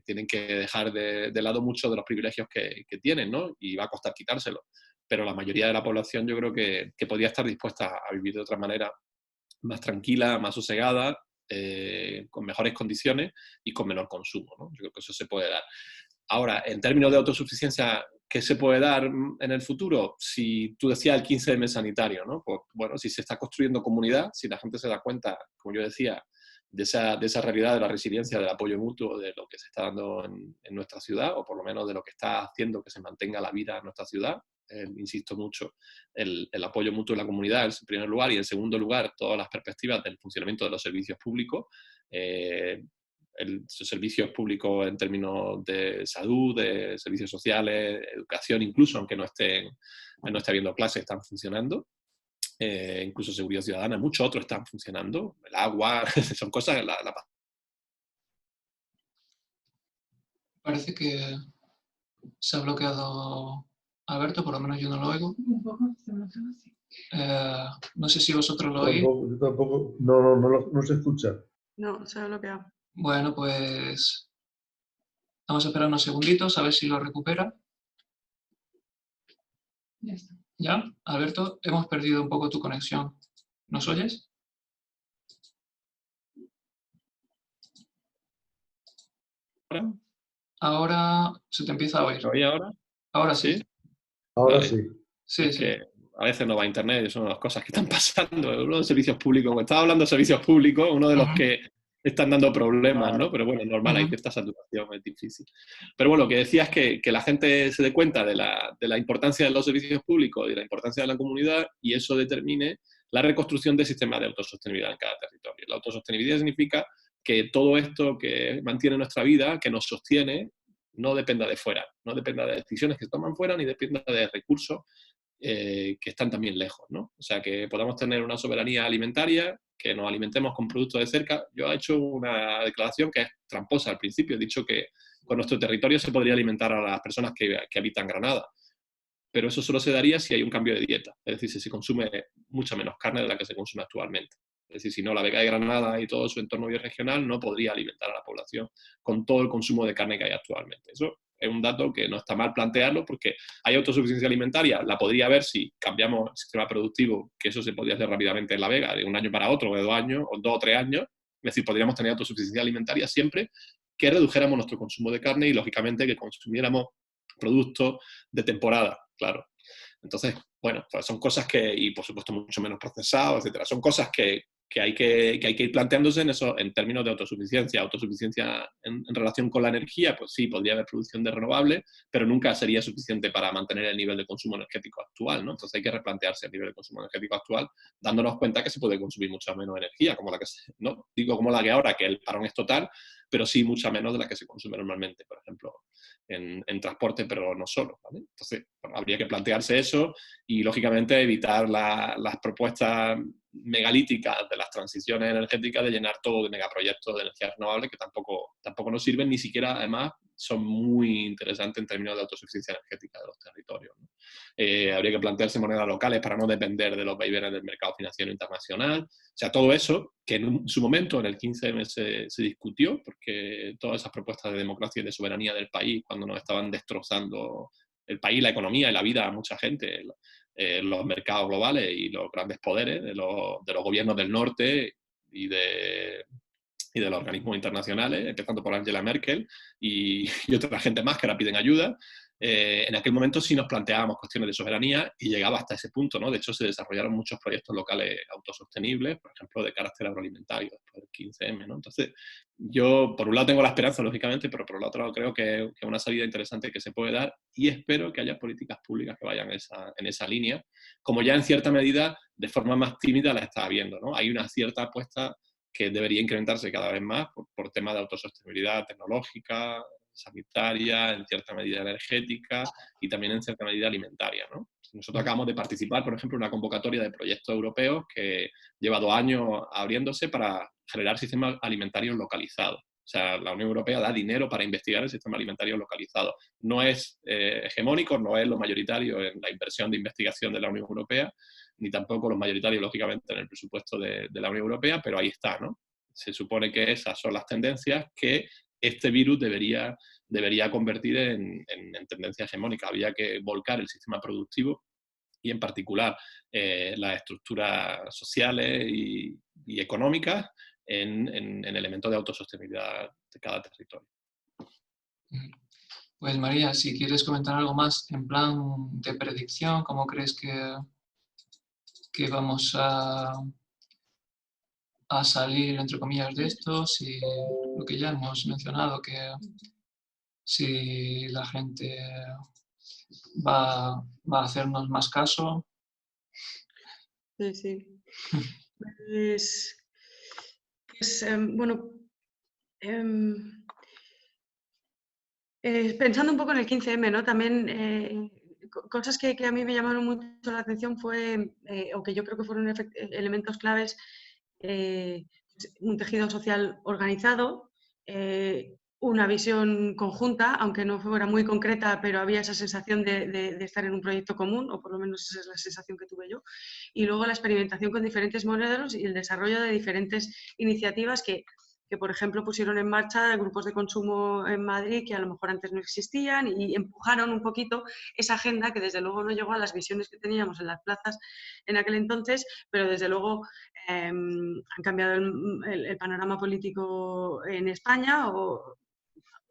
Speaker 2: tienen que dejar de lado muchos de los privilegios que tienen, ¿no? Y va a costar quitárselo. Pero la mayoría de la población yo creo que podría estar dispuesta a vivir de otra manera más tranquila, más sosegada, con mejores condiciones y con menor consumo, ¿no? Yo creo que eso se puede dar. Ahora, en términos de autosuficiencia, ¿qué se puede dar en el futuro? Si tú decías el 15M sanitario, ¿no? Pues bueno, si se está construyendo comunidad, si la gente se da cuenta, como yo decía, de esa realidad de la resiliencia, del apoyo mutuo, de lo que se está dando en nuestra ciudad, o por lo menos de lo que está haciendo que se mantenga la vida en nuestra ciudad. Insisto mucho, el apoyo mutuo en la comunidad en primer lugar, y en segundo lugar, todas las perspectivas del funcionamiento de los servicios públicos. Los servicios públicos en términos de salud, de servicios sociales, educación, incluso aunque no esté habiendo clases, están funcionando. Incluso seguridad ciudadana, muchos otros están funcionando. El agua, son cosas...
Speaker 1: Parece que se ha bloqueado Alberto, por lo menos yo no lo oigo.
Speaker 5: Un poco, se me hace así.
Speaker 1: No sé si vosotros lo oís.
Speaker 6: Yo tampoco, no se escucha.
Speaker 3: No, se ha bloqueado.
Speaker 1: Bueno, pues vamos a esperar unos segunditos a ver si lo recupera.
Speaker 5: Ya está.
Speaker 1: ¿Ya? Alberto, hemos perdido un poco tu conexión. ¿Nos oyes? Ahora se te empieza a oír.
Speaker 2: ¿Me oye ahora?
Speaker 1: Ahora sí.
Speaker 2: ¿Sí?
Speaker 6: Ahora
Speaker 2: Vale.
Speaker 6: sí.
Speaker 1: Sí,
Speaker 2: Es
Speaker 1: sí.
Speaker 2: que a veces no va a internet, son las cosas que están pasando. Uno de los servicios públicos, como estaba hablando de servicios públicos, uno de los
Speaker 1: Ujú.
Speaker 2: que están dando problemas,
Speaker 4: Claro.
Speaker 2: ¿no? Pero bueno, es normal, hay
Speaker 1: Ujú.
Speaker 2: cierta saturación, es difícil. Pero bueno, lo que decía es que la gente se dé cuenta de la importancia de los servicios públicos y de la importancia de la comunidad, y eso determine la reconstrucción del sistema de autosostenibilidad en cada territorio. La autosostenibilidad significa que todo esto que mantiene nuestra vida, que nos sostiene, no dependa de fuera, no dependa de decisiones que se toman fuera, ni dependa de recursos que están también lejos, ¿no? O sea, que podamos tener una soberanía alimentaria, que nos alimentemos con productos de cerca. Yo he hecho una declaración que es tramposa al principio, he dicho que con nuestro territorio se podría alimentar a las personas que habitan Granada, pero eso solo se daría si hay un cambio de dieta, es decir, si se consume mucha menos carne de la que se consume actualmente. Es decir, si no, la Vega de Granada y todo su entorno bioregional no podría alimentar a la población con todo el consumo de carne que hay actualmente. Eso es un dato que no está mal plantearlo, porque hay autosuficiencia alimentaria, la podría haber si cambiamos el sistema productivo, que eso se podría hacer rápidamente en La Vega, de un año para otro, o de 2 años, o 2 o 3 años. Es decir, podríamos tener autosuficiencia alimentaria siempre que redujéramos nuestro consumo de carne y, lógicamente, que consumiéramos productos de temporada, claro. Entonces, bueno, pues son cosas que, y por supuesto mucho menos procesados, etcétera, son cosas que hay que ir planteándose en términos de autosuficiencia. Autosuficiencia en relación con la energía, pues sí, podría haber producción de renovables, pero nunca sería suficiente para mantener el nivel de consumo energético actual, ¿no? Entonces hay que replantearse el nivel de consumo energético actual, dándonos cuenta que se puede consumir mucha menos energía, como la que no digo como la que ahora, que el parón es total, pero sí mucha menos de la que se consume normalmente, por ejemplo, en transporte, pero no solo, ¿vale? Entonces, bueno, habría que plantearse eso y, lógicamente, evitar las propuestas megalíticas de las transiciones energéticas de llenar todo de megaproyectos de energías renovables que tampoco nos sirven, ni siquiera, además, son muy interesantes en términos de autosuficiencia energética de los territorios, ¿no? Habría que plantearse monedas locales para no depender de los vaivenes del mercado financiero internacional. O sea, todo eso que en su momento, en el 15M, se discutió, porque todas esas propuestas de democracia y de soberanía del país, cuando nos estaban destrozando el país, la economía y la vida a mucha gente, los mercados globales y los grandes poderes de los gobiernos del norte y de los organismos internacionales, empezando por Angela Merkel y otra gente más que ahora piden ayuda. En aquel momento sí nos planteábamos cuestiones de soberanía y llegaba hasta ese punto, ¿no? De hecho, se desarrollaron muchos proyectos locales autosostenibles, por ejemplo, de carácter agroalimentario, después del 15M, ¿no? Entonces, yo, por un lado, tengo la esperanza, lógicamente, pero por el otro lado creo que es una salida interesante que se puede dar, y espero que haya políticas públicas que vayan en esa línea, como ya en cierta medida, de forma más tímida, la está habiendo, ¿no? Hay una cierta apuesta que debería incrementarse cada vez más por temas de autosostenibilidad tecnológica, sanitaria, en cierta medida energética y también en cierta medida alimentaria, ¿no? Nosotros acabamos de participar, por ejemplo, en una convocatoria de proyectos europeos que lleva 2 años abriéndose para generar sistemas alimentarios localizados. O sea, la Unión Europea da dinero para investigar el sistema alimentario localizado. No es hegemónico, no es lo mayoritario en la inversión de investigación de la Unión Europea, ni tampoco lo mayoritario, lógicamente, en el presupuesto de la Unión Europea, pero ahí está, ¿no? Se supone que esas son las tendencias que este virus debería convertir en tendencia hegemónica. Había que volcar el sistema productivo y, en particular, las estructuras sociales y económicas en elementos de autosostenibilidad de cada territorio.
Speaker 1: Pues María, si quieres comentar algo más en plan de predicción, ¿cómo crees que vamos a salir, entre comillas, de esto? Si lo que ya hemos mencionado, que si la gente va a hacernos más caso.
Speaker 3: Sí, sí. Bueno, pensando un poco en el 15M, ¿no? También cosas que a mí me llamaron mucho la atención fue, o que yo creo que fueron elementos claves, un tejido social organizado, una visión conjunta, aunque no fuera muy concreta, pero había esa sensación de estar en un proyecto común, o por lo menos esa es la sensación que tuve yo. Y luego la experimentación con diferentes modelos y el desarrollo de diferentes iniciativas que por ejemplo pusieron en marcha grupos de consumo en Madrid que a lo mejor antes no existían y empujaron un poquito esa agenda que desde luego no llegó a las visiones que teníamos en las plazas en aquel entonces, pero desde luego han cambiado el panorama político en España o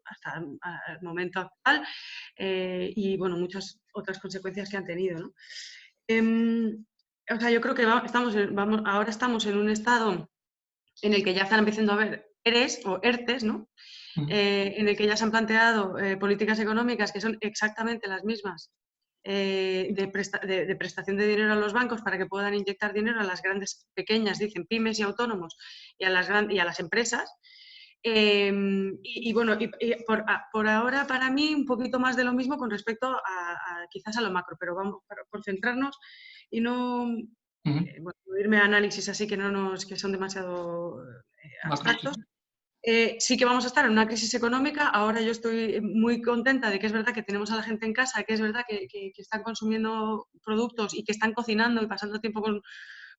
Speaker 3: hasta el momento actual y bueno, muchas otras consecuencias que han tenido, ¿no? O sea, yo creo que ahora estamos en un estado en el que ya están empezando a haber ERES o ERTES, ¿no? En el que ya se han planteado políticas económicas que son exactamente las mismas de prestación de dinero a los bancos para que puedan inyectar dinero a las grandes, pequeñas, dicen, pymes y autónomos y a las empresas. Bueno, por ahora para mí un poquito más de lo mismo con respecto quizás a lo macro, pero vamos, por centrarnos y no bueno, irme a análisis así que son demasiado abstractos. Sí que vamos a estar en una crisis económica. Ahora yo estoy muy contenta de que es verdad que tenemos a la gente en casa, que es verdad que están consumiendo productos y que están cocinando y pasando tiempo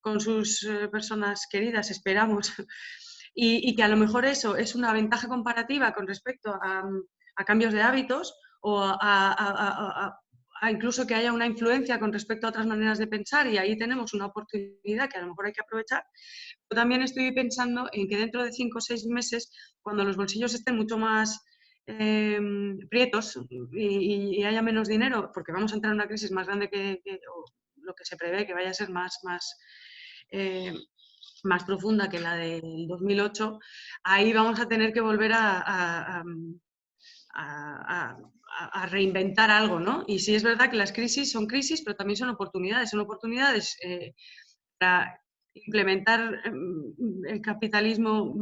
Speaker 3: con sus personas queridas, esperamos. Y que a lo mejor eso es una ventaja comparativa con respecto a cambios de hábitos o a incluso que haya una influencia con respecto a otras maneras de pensar y ahí tenemos una oportunidad que a lo mejor hay que aprovechar. Yo también estoy pensando en que dentro de 5 o 6 meses, cuando los bolsillos estén mucho más prietos y haya menos dinero, porque vamos a entrar en una crisis más grande o lo que se prevé que vaya a ser más profunda que la del 2008, ahí vamos a tener que volver a reinventar algo, ¿no? Y sí es verdad que las crisis son crisis, pero también son oportunidades para implementar un capitalismo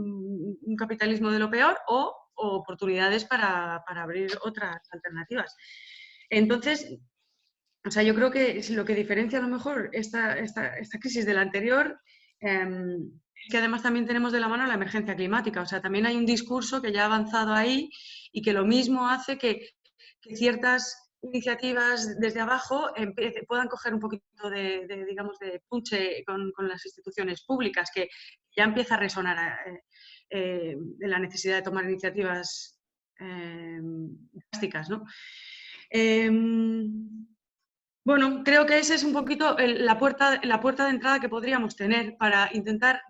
Speaker 3: de lo peor o oportunidades para abrir otras alternativas. Entonces, o sea, yo creo que lo que diferencia a lo mejor esta crisis de la anterior que además también tenemos de la mano la emergencia climática. O sea, también hay un discurso que ya ha avanzado ahí y que lo mismo hace que ciertas iniciativas desde abajo puedan coger un poquito digamos, de punche con las instituciones públicas, que ya empieza a resonar de la necesidad de tomar iniciativas drásticas, ¿no? Bueno, creo que esa es un poquito la puerta de entrada que podríamos tener para intentar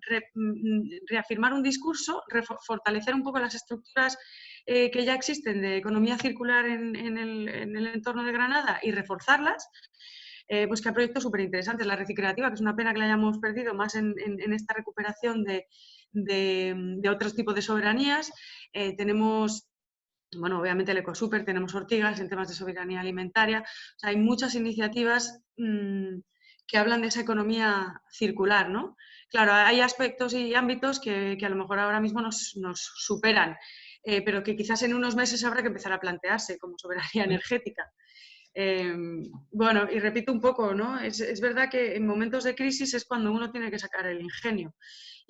Speaker 3: reafirmar un discurso, fortalecer un poco las estructuras que ya existen de economía circular en el entorno de Granada y reforzarlas. Pues que hay proyectos súper interesantes. La reciclativa, que es una pena que la hayamos perdido más en esta recuperación de otros tipos de soberanías. Tenemos... Bueno, obviamente el Ecosuper, tenemos Ortigas en temas de soberanía alimentaria. O sea, hay muchas iniciativas que hablan de esa economía circular, ¿no? Claro, hay aspectos y ámbitos que a lo mejor ahora mismo nos superan, pero que quizás en unos meses habrá que empezar a plantearse como soberanía energética. Bueno, y repito un poco, ¿no? Es verdad que en momentos de crisis es cuando uno tiene que sacar el ingenio.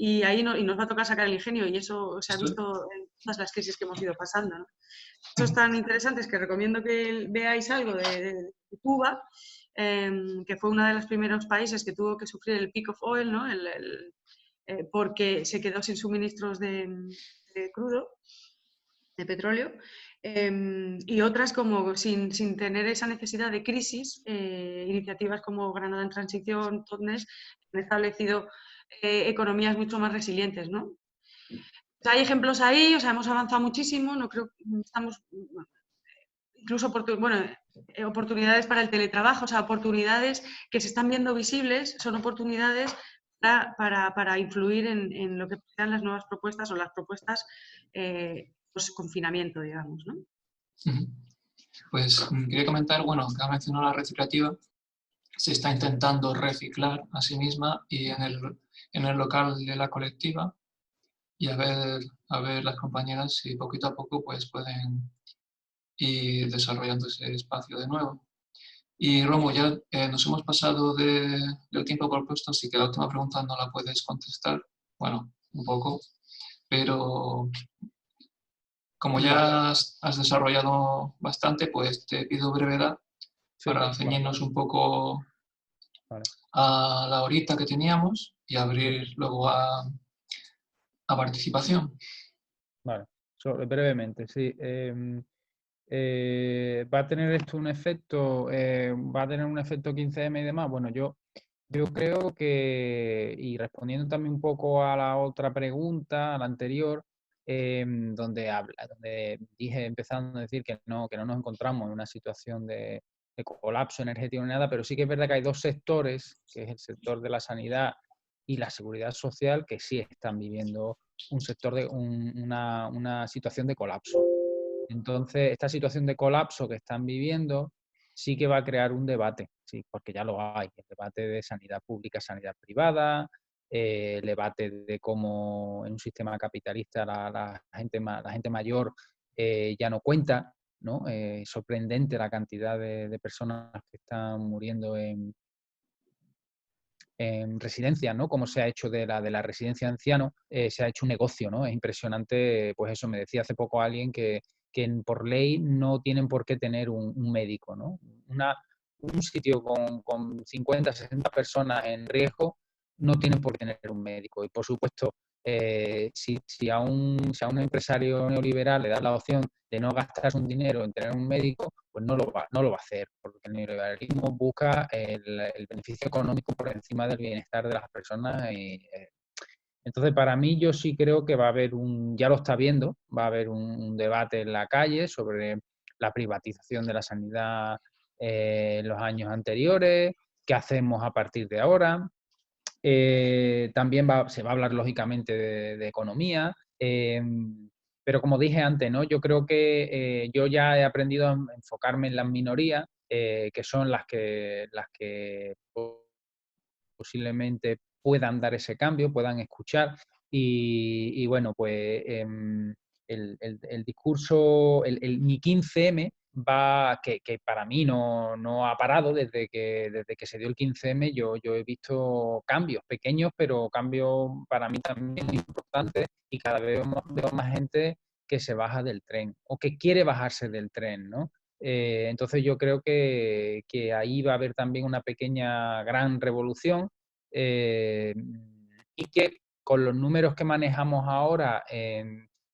Speaker 3: y ahí y nos va a tocar sacar el ingenio, y eso se ha
Speaker 1: Esto-
Speaker 3: visto en todas las crisis que hemos ido pasando, ¿no? Estos tan interesantes que recomiendo que veáis algo de Cuba, que fue uno de los primeros países que tuvo que sufrir el peak of oil, ¿no? Porque se quedó sin suministros de crudo, de petróleo, y otras como sin tener esa necesidad de crisis, iniciativas como Granada en Transición, Totnes, han establecido economías mucho más resilientes, ¿no? O sea, hay ejemplos ahí, o sea, hemos avanzado muchísimo, no creo, estamos, incluso oportunidades para el teletrabajo, o sea, oportunidades que se están viendo visibles, son oportunidades para influir en lo que sean las nuevas propuestas o las propuestas post-confinamiento, digamos, ¿no?
Speaker 1: Ujú. Pues quería comentar, bueno, que ha mencionado la reciclativa, se está intentando reciclar a sí misma y en el local de la colectiva, y a ver las compañeras si poquito a poco pues pueden ir desarrollando ese espacio de nuevo. Y Romo, ya nos hemos pasado del tiempo propuesto, así que la última pregunta no la puedes contestar, bueno, un poco, pero como ya has desarrollado bastante, pues te pido brevedad
Speaker 4: Sí,
Speaker 1: para ceñirnos un poco
Speaker 4: vale.
Speaker 1: a la horita que teníamos y abrir luego a participación.
Speaker 4: Vale, brevemente, sí. ¿Va a tener esto un efecto? ¿Va a tener un efecto 15M y demás? Bueno, yo creo que, y respondiendo también un poco a la otra pregunta, a la anterior, donde dije, empezando a decir que no nos encontramos en una situación de colapso energético ni nada, pero sí que es verdad que hay dos sectores, que es el sector de la sanidad y la seguridad social, que sí están viviendo un sector de una situación de colapso. Entonces, esta situación de colapso que están viviendo sí que va a crear un debate, sí, porque ya lo hay, el debate de sanidad pública, sanidad privada, el debate de cómo en un sistema capitalista la gente mayor ya no cuenta, ¿no? Sorprendente la cantidad de personas que están muriendo en residencias, ¿no? Como se ha hecho de la residencia de ancianos, se ha hecho un negocio, ¿no? Es impresionante, pues eso, me decía hace poco alguien que por ley no tienen por qué tener un médico, ¿no? Un sitio con 50, 60 personas en riesgo no tienen por qué tener un médico. Y por supuesto, si a un empresario neoliberal le da la opción de no gastar un dinero en tener un médico, pues no lo va a hacer, porque el neoliberalismo busca el beneficio económico por encima del bienestar de las personas. Entonces, para mí, yo sí creo que va a haber ya lo está viendo, va a haber un debate en la calle sobre la privatización de la sanidad en los años anteriores, qué hacemos a partir de ahora. También se va a hablar lógicamente de economía, pero como dije antes, ¿no? Yo creo que yo ya he aprendido a enfocarme en las minorías, que son las que posiblemente puedan dar ese cambio, puedan escuchar y bueno, pues el discurso, mi 15M que para mí no ha parado desde que se dio el 15M. Yo he visto cambios pequeños, pero cambios para mí también muy importantes, y cada vez veo más gente que se baja del tren o que quiere bajarse del tren, ¿no? Entonces yo creo que ahí va a haber también una pequeña gran revolución, y que con los números que manejamos ahora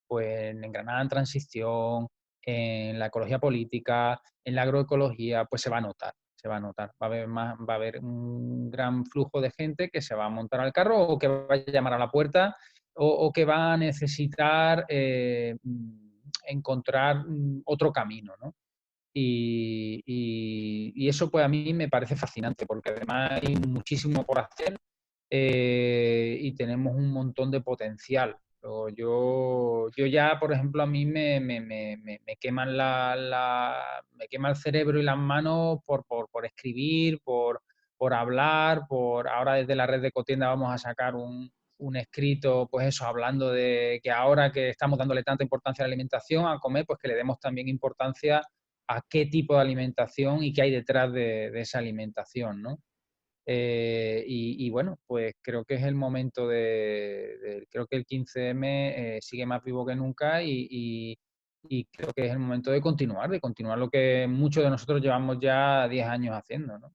Speaker 4: pues en Granada en Transición, en la ecología política, en la agroecología, pues se va a notar. Va a haber un gran flujo de gente que se va a montar al carro o que va a llamar a la puerta o que va a necesitar encontrar otro camino, ¿no? Y eso pues a mí me parece fascinante, porque además hay muchísimo por hacer, y tenemos un montón de potencial. Yo ya, por ejemplo, a mí me queman me quema el cerebro y las manos por escribir, por hablar, ahora desde la red de Ecotienda vamos a sacar un escrito, pues eso, hablando de que ahora que estamos dándole tanta importancia a la alimentación, a comer, pues que le demos también importancia a qué tipo de alimentación y qué hay detrás de esa alimentación, ¿no? Y bueno, pues creo que es el momento creo que el 15M sigue más vivo que nunca y creo que es el momento de continuar lo que muchos de nosotros llevamos ya 10 años haciendo, ¿no?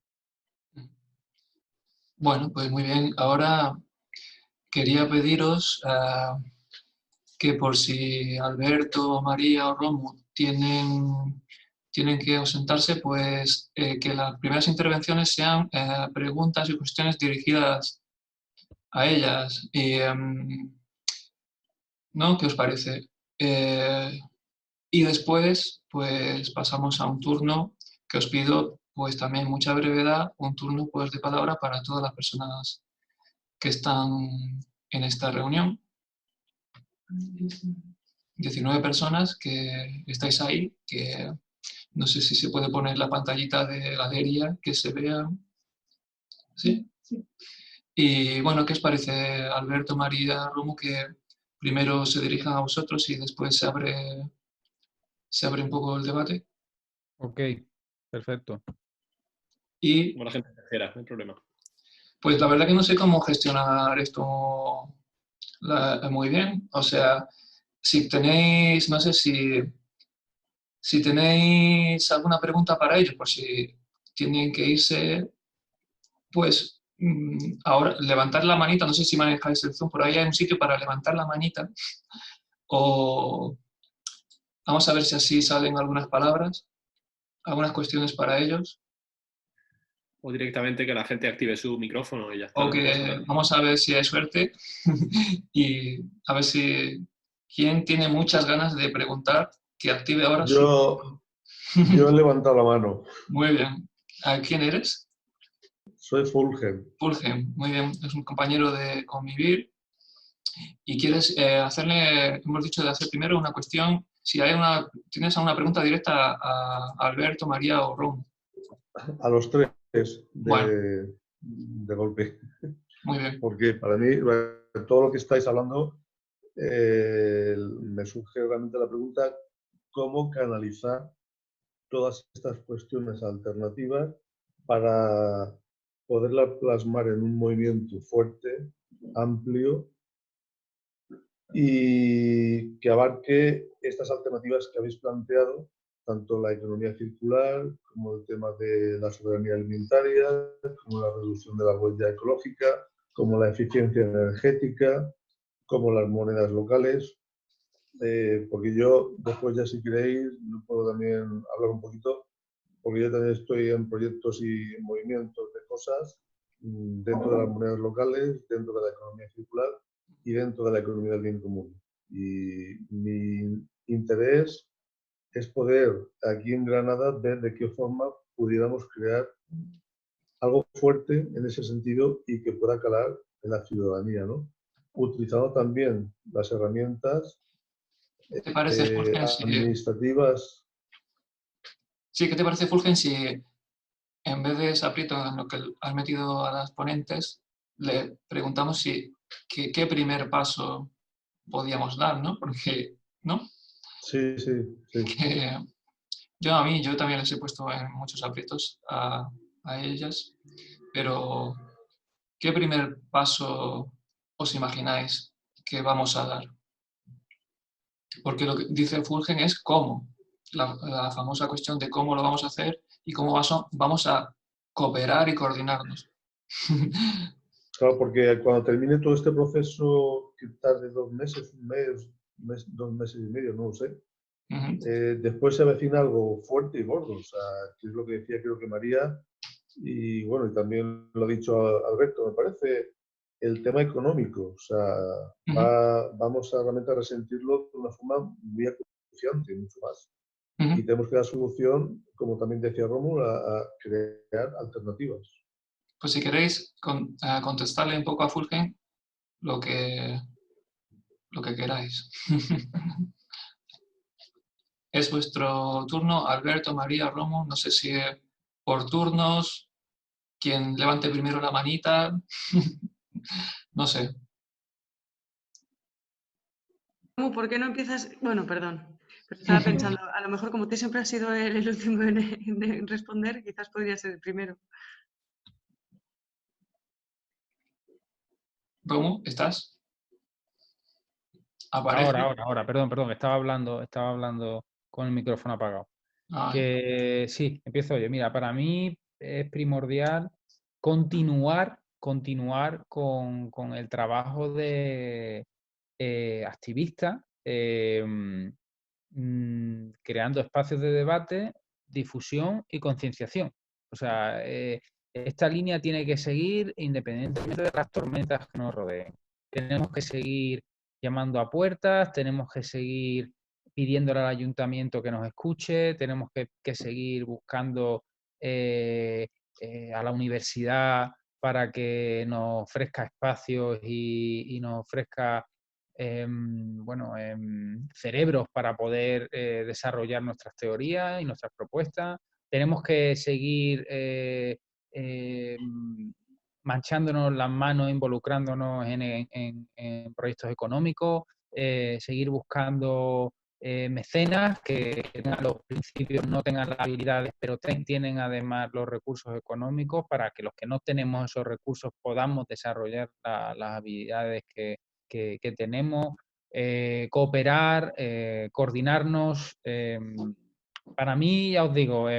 Speaker 1: Bueno, pues muy bien. Ahora quería pediros que por si Alberto, María o Romu tienen que ausentarse, pues que las primeras intervenciones sean preguntas y cuestiones dirigidas a ellas. ¿No? ¿Qué os parece? Y después, pues pasamos a un turno que os pido, pues también mucha brevedad, un turno pues de palabra para todas las personas que están en esta reunión. 19 personas que estáis ahí, que no sé si se puede poner la pantallita de galería, que se vea. ¿Sí?
Speaker 5: Sí.
Speaker 1: Y bueno, ¿qué os parece, Alberto, María, Romo, que primero se dirijan a vosotros y después se abre un poco el debate?
Speaker 4: Ok, perfecto.
Speaker 1: Y
Speaker 2: Como la gente tercera, no hay problema.
Speaker 1: pues la verdad que no sé cómo gestionar esto muy bien. O sea, si tenéis, no sé si tenéis alguna pregunta para ellos, por si tienen que irse, pues ahora levantar la manita, no sé si manejáis el Zoom, por ahí hay un sitio para levantar la manita, o vamos a ver si así salen algunas palabras, algunas cuestiones para ellos,
Speaker 2: O directamente que la gente active su micrófono y ya está.
Speaker 1: o que vamos a ver si hay suerte y a ver si quién tiene muchas ganas de preguntar, que active ahora su
Speaker 6: Yo he levantado la mano.
Speaker 1: Muy bien. ¿A quién eres?
Speaker 6: Soy Fulgen.
Speaker 1: Fulgen, muy bien. Es un compañero de convivir. Y quieres hacerle, hemos dicho de hacer primero una cuestión, si tienes alguna pregunta directa a Alberto, María o Ron.
Speaker 6: A los tres
Speaker 1: Bueno,
Speaker 6: de golpe.
Speaker 1: muy bien.
Speaker 6: Porque para mí, todo lo que estáis hablando, me surge realmente la pregunta, ¿cómo canalizar todas estas cuestiones alternativas para poderla plasmar en un movimiento fuerte, amplio y que abarque estas alternativas que habéis planteado, tanto la economía circular como el tema de la soberanía alimentaria, como la reducción de la huella ecológica, como la eficiencia energética, como las monedas locales, porque yo después ya si queréis puedo también hablar un poquito, porque yo también estoy en proyectos y movimientos de cosas dentro de las monedas locales, dentro de la economía circular y dentro de la economía del bien común. Y mi interés es poder aquí en Granada ver de qué forma pudiéramos crear algo fuerte en ese sentido y que pueda calar en la ciudadanía, ¿no? Utilizando también las herramientas
Speaker 1: ¿Qué te parece, Fulgen,
Speaker 6: administrativas.
Speaker 1: Sí, ¿qué te parece, Fulgen, si en vez de ese aprieto en lo que has metido a las ponentes, le preguntamos qué primer paso podíamos dar, ¿no? Porque, ¿no?
Speaker 6: Sí, sí, sí.
Speaker 1: Que yo también les he puesto en muchos aprietos a ellas, pero ¿qué primer paso os imagináis que vamos a dar? Porque lo que dice Fulgen es cómo, la famosa cuestión de cómo lo vamos a hacer y cómo vamos a cooperar y coordinarnos.
Speaker 6: Claro, porque cuando termine todo este proceso, que tarde 2 meses, un mes, 2 meses y medio, no lo sé, después se avecina algo fuerte y gordo, o sea, que es lo que decía creo que María, y bueno, y también lo ha dicho Alberto, me parece el tema económico, o sea, vamos a realmente a resentirlo de una forma muy acuciante, mucho más. Y tenemos que dar solución, como también decía Rómulo, a crear alternativas.
Speaker 1: Pues si queréis contestarle un poco a Fulgen lo que queráis. Es vuestro turno, Alberto, María, Romo, no sé si por turnos, quien levante primero la manita, no sé.
Speaker 3: ¿Por qué no empiezas? Bueno, perdón, pero estaba pensando, a lo mejor como tú siempre has sido el último en responder, quizás podría ser el primero.
Speaker 1: Romu, ¿estás? Aparece.
Speaker 4: Ahora, perdón, estaba hablando con el micrófono apagado. Que sí, empiezo yo. Mira, para mí es primordial continuar con el trabajo de activista, creando espacios de debate, difusión y concienciación. O sea, esta línea tiene que seguir independientemente de las tormentas que nos rodeen. Tenemos que seguir llamando a puertas, tenemos que seguir pidiéndole al ayuntamiento que nos escuche, tenemos que seguir buscando a la universidad para que nos ofrezca espacios y nos ofrezca cerebros para poder desarrollar nuestras teorías y nuestras propuestas. Tenemos que seguir manchándonos las manos, involucrándonos en proyectos económicos, seguir buscando mecenas que tengan los principios, no tengan las habilidades, pero tienen además los recursos económicos para que los que no tenemos esos recursos podamos desarrollar las habilidades que tenemos, cooperar, coordinarnos. Para mí, ya os digo,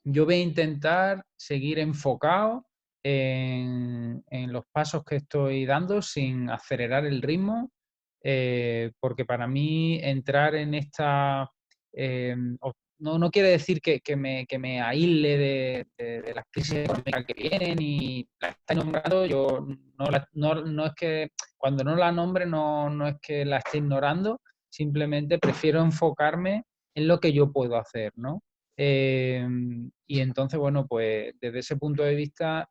Speaker 4: yo voy a intentar seguir enfocado en los pasos que estoy dando sin acelerar el ritmo, porque para mí entrar en esta... no quiere decir que me aísle de las crisis económicas que vienen y las está nombrando. Yo no es que cuando no la nombre no es que la esté ignorando, simplemente prefiero enfocarme en lo que yo puedo hacer, ¿no? Y entonces, bueno, pues desde ese punto de vista,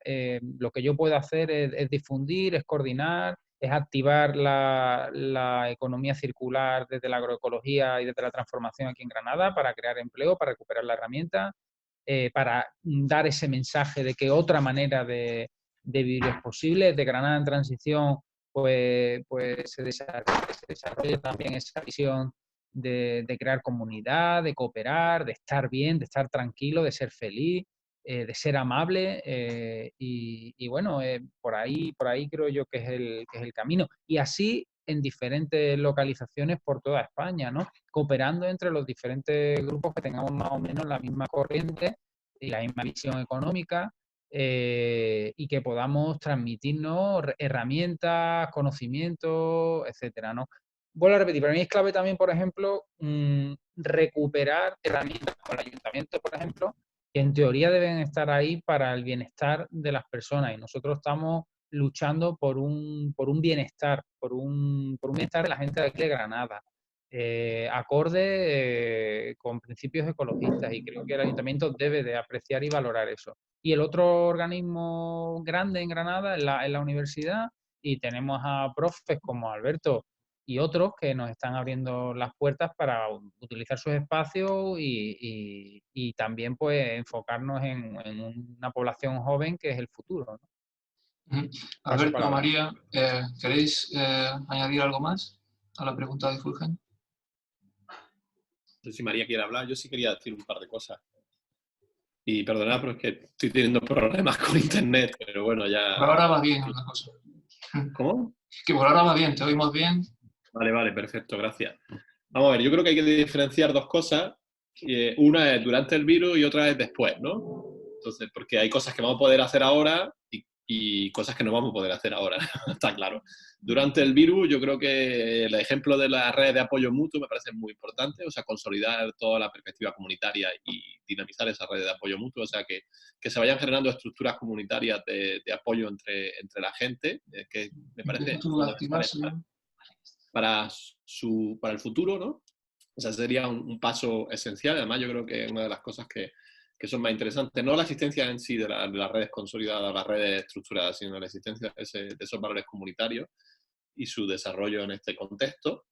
Speaker 4: lo que yo puedo hacer es difundir, es coordinar, es activar la economía circular desde la agroecología y desde la transformación aquí en Granada para crear empleo, para recuperar la herramienta, para dar ese mensaje de que otra manera de vivir es posible. De Granada en Transición, pues se desarrolla también esa visión de crear comunidad, de cooperar, de estar bien, de estar tranquilo, de ser feliz, de ser amable, y bueno, por ahí creo yo que es el camino. Y así en diferentes localizaciones por toda España, ¿no? Cooperando entre los diferentes grupos que tengamos más o menos la misma corriente y la misma visión económica, y que podamos transmitirnos herramientas, conocimientos, etcétera, ¿no? Vuelvo a repetir, para mí es clave también, por ejemplo, recuperar herramientas con el ayuntamiento, por ejemplo, que en teoría deben estar ahí para el bienestar de las personas, y nosotros estamos luchando por un bienestar, por un bienestar de la gente de aquí de Granada, acorde con principios ecologistas, y creo que el ayuntamiento debe de apreciar y valorar eso. Y el otro organismo grande en Granada es la universidad, y tenemos a profes como Alberto y otros que nos están abriendo las puertas para utilizar sus espacios y también pues enfocarnos en una población joven que es el futuro, ¿no?
Speaker 1: Alberto, María, ¿queréis añadir algo más a la pregunta de Fulgen?
Speaker 2: No sé si María quiere hablar, yo sí quería decir un par de cosas. Y perdonad, pero es que estoy teniendo problemas con internet, pero bueno, ya...
Speaker 1: Por ahora va bien la cosa.
Speaker 2: ¿Cómo?
Speaker 1: Que por ahora va bien, te oímos bien.
Speaker 2: Vale, perfecto, gracias. Vamos a ver, yo creo que hay que diferenciar dos cosas. Una es durante el virus y otra es después, ¿no? Entonces, porque hay cosas que vamos a poder hacer ahora y cosas que no vamos a poder hacer ahora, está claro. Durante el virus, yo creo que el ejemplo de las redes de apoyo mutuo me parece muy importante, o sea, consolidar toda la perspectiva comunitaria y dinamizar esas redes de apoyo mutuo, o sea, que se vayan generando estructuras comunitarias de apoyo entre la gente, que me parece para el futuro, ¿no? O sea, sería un paso esencial. Además, yo creo que es una de las cosas que son más interesantes, no la existencia en sí de las redes consolidadas, las redes estructuradas, sino la existencia de esos valores comunitarios y su desarrollo en este contexto.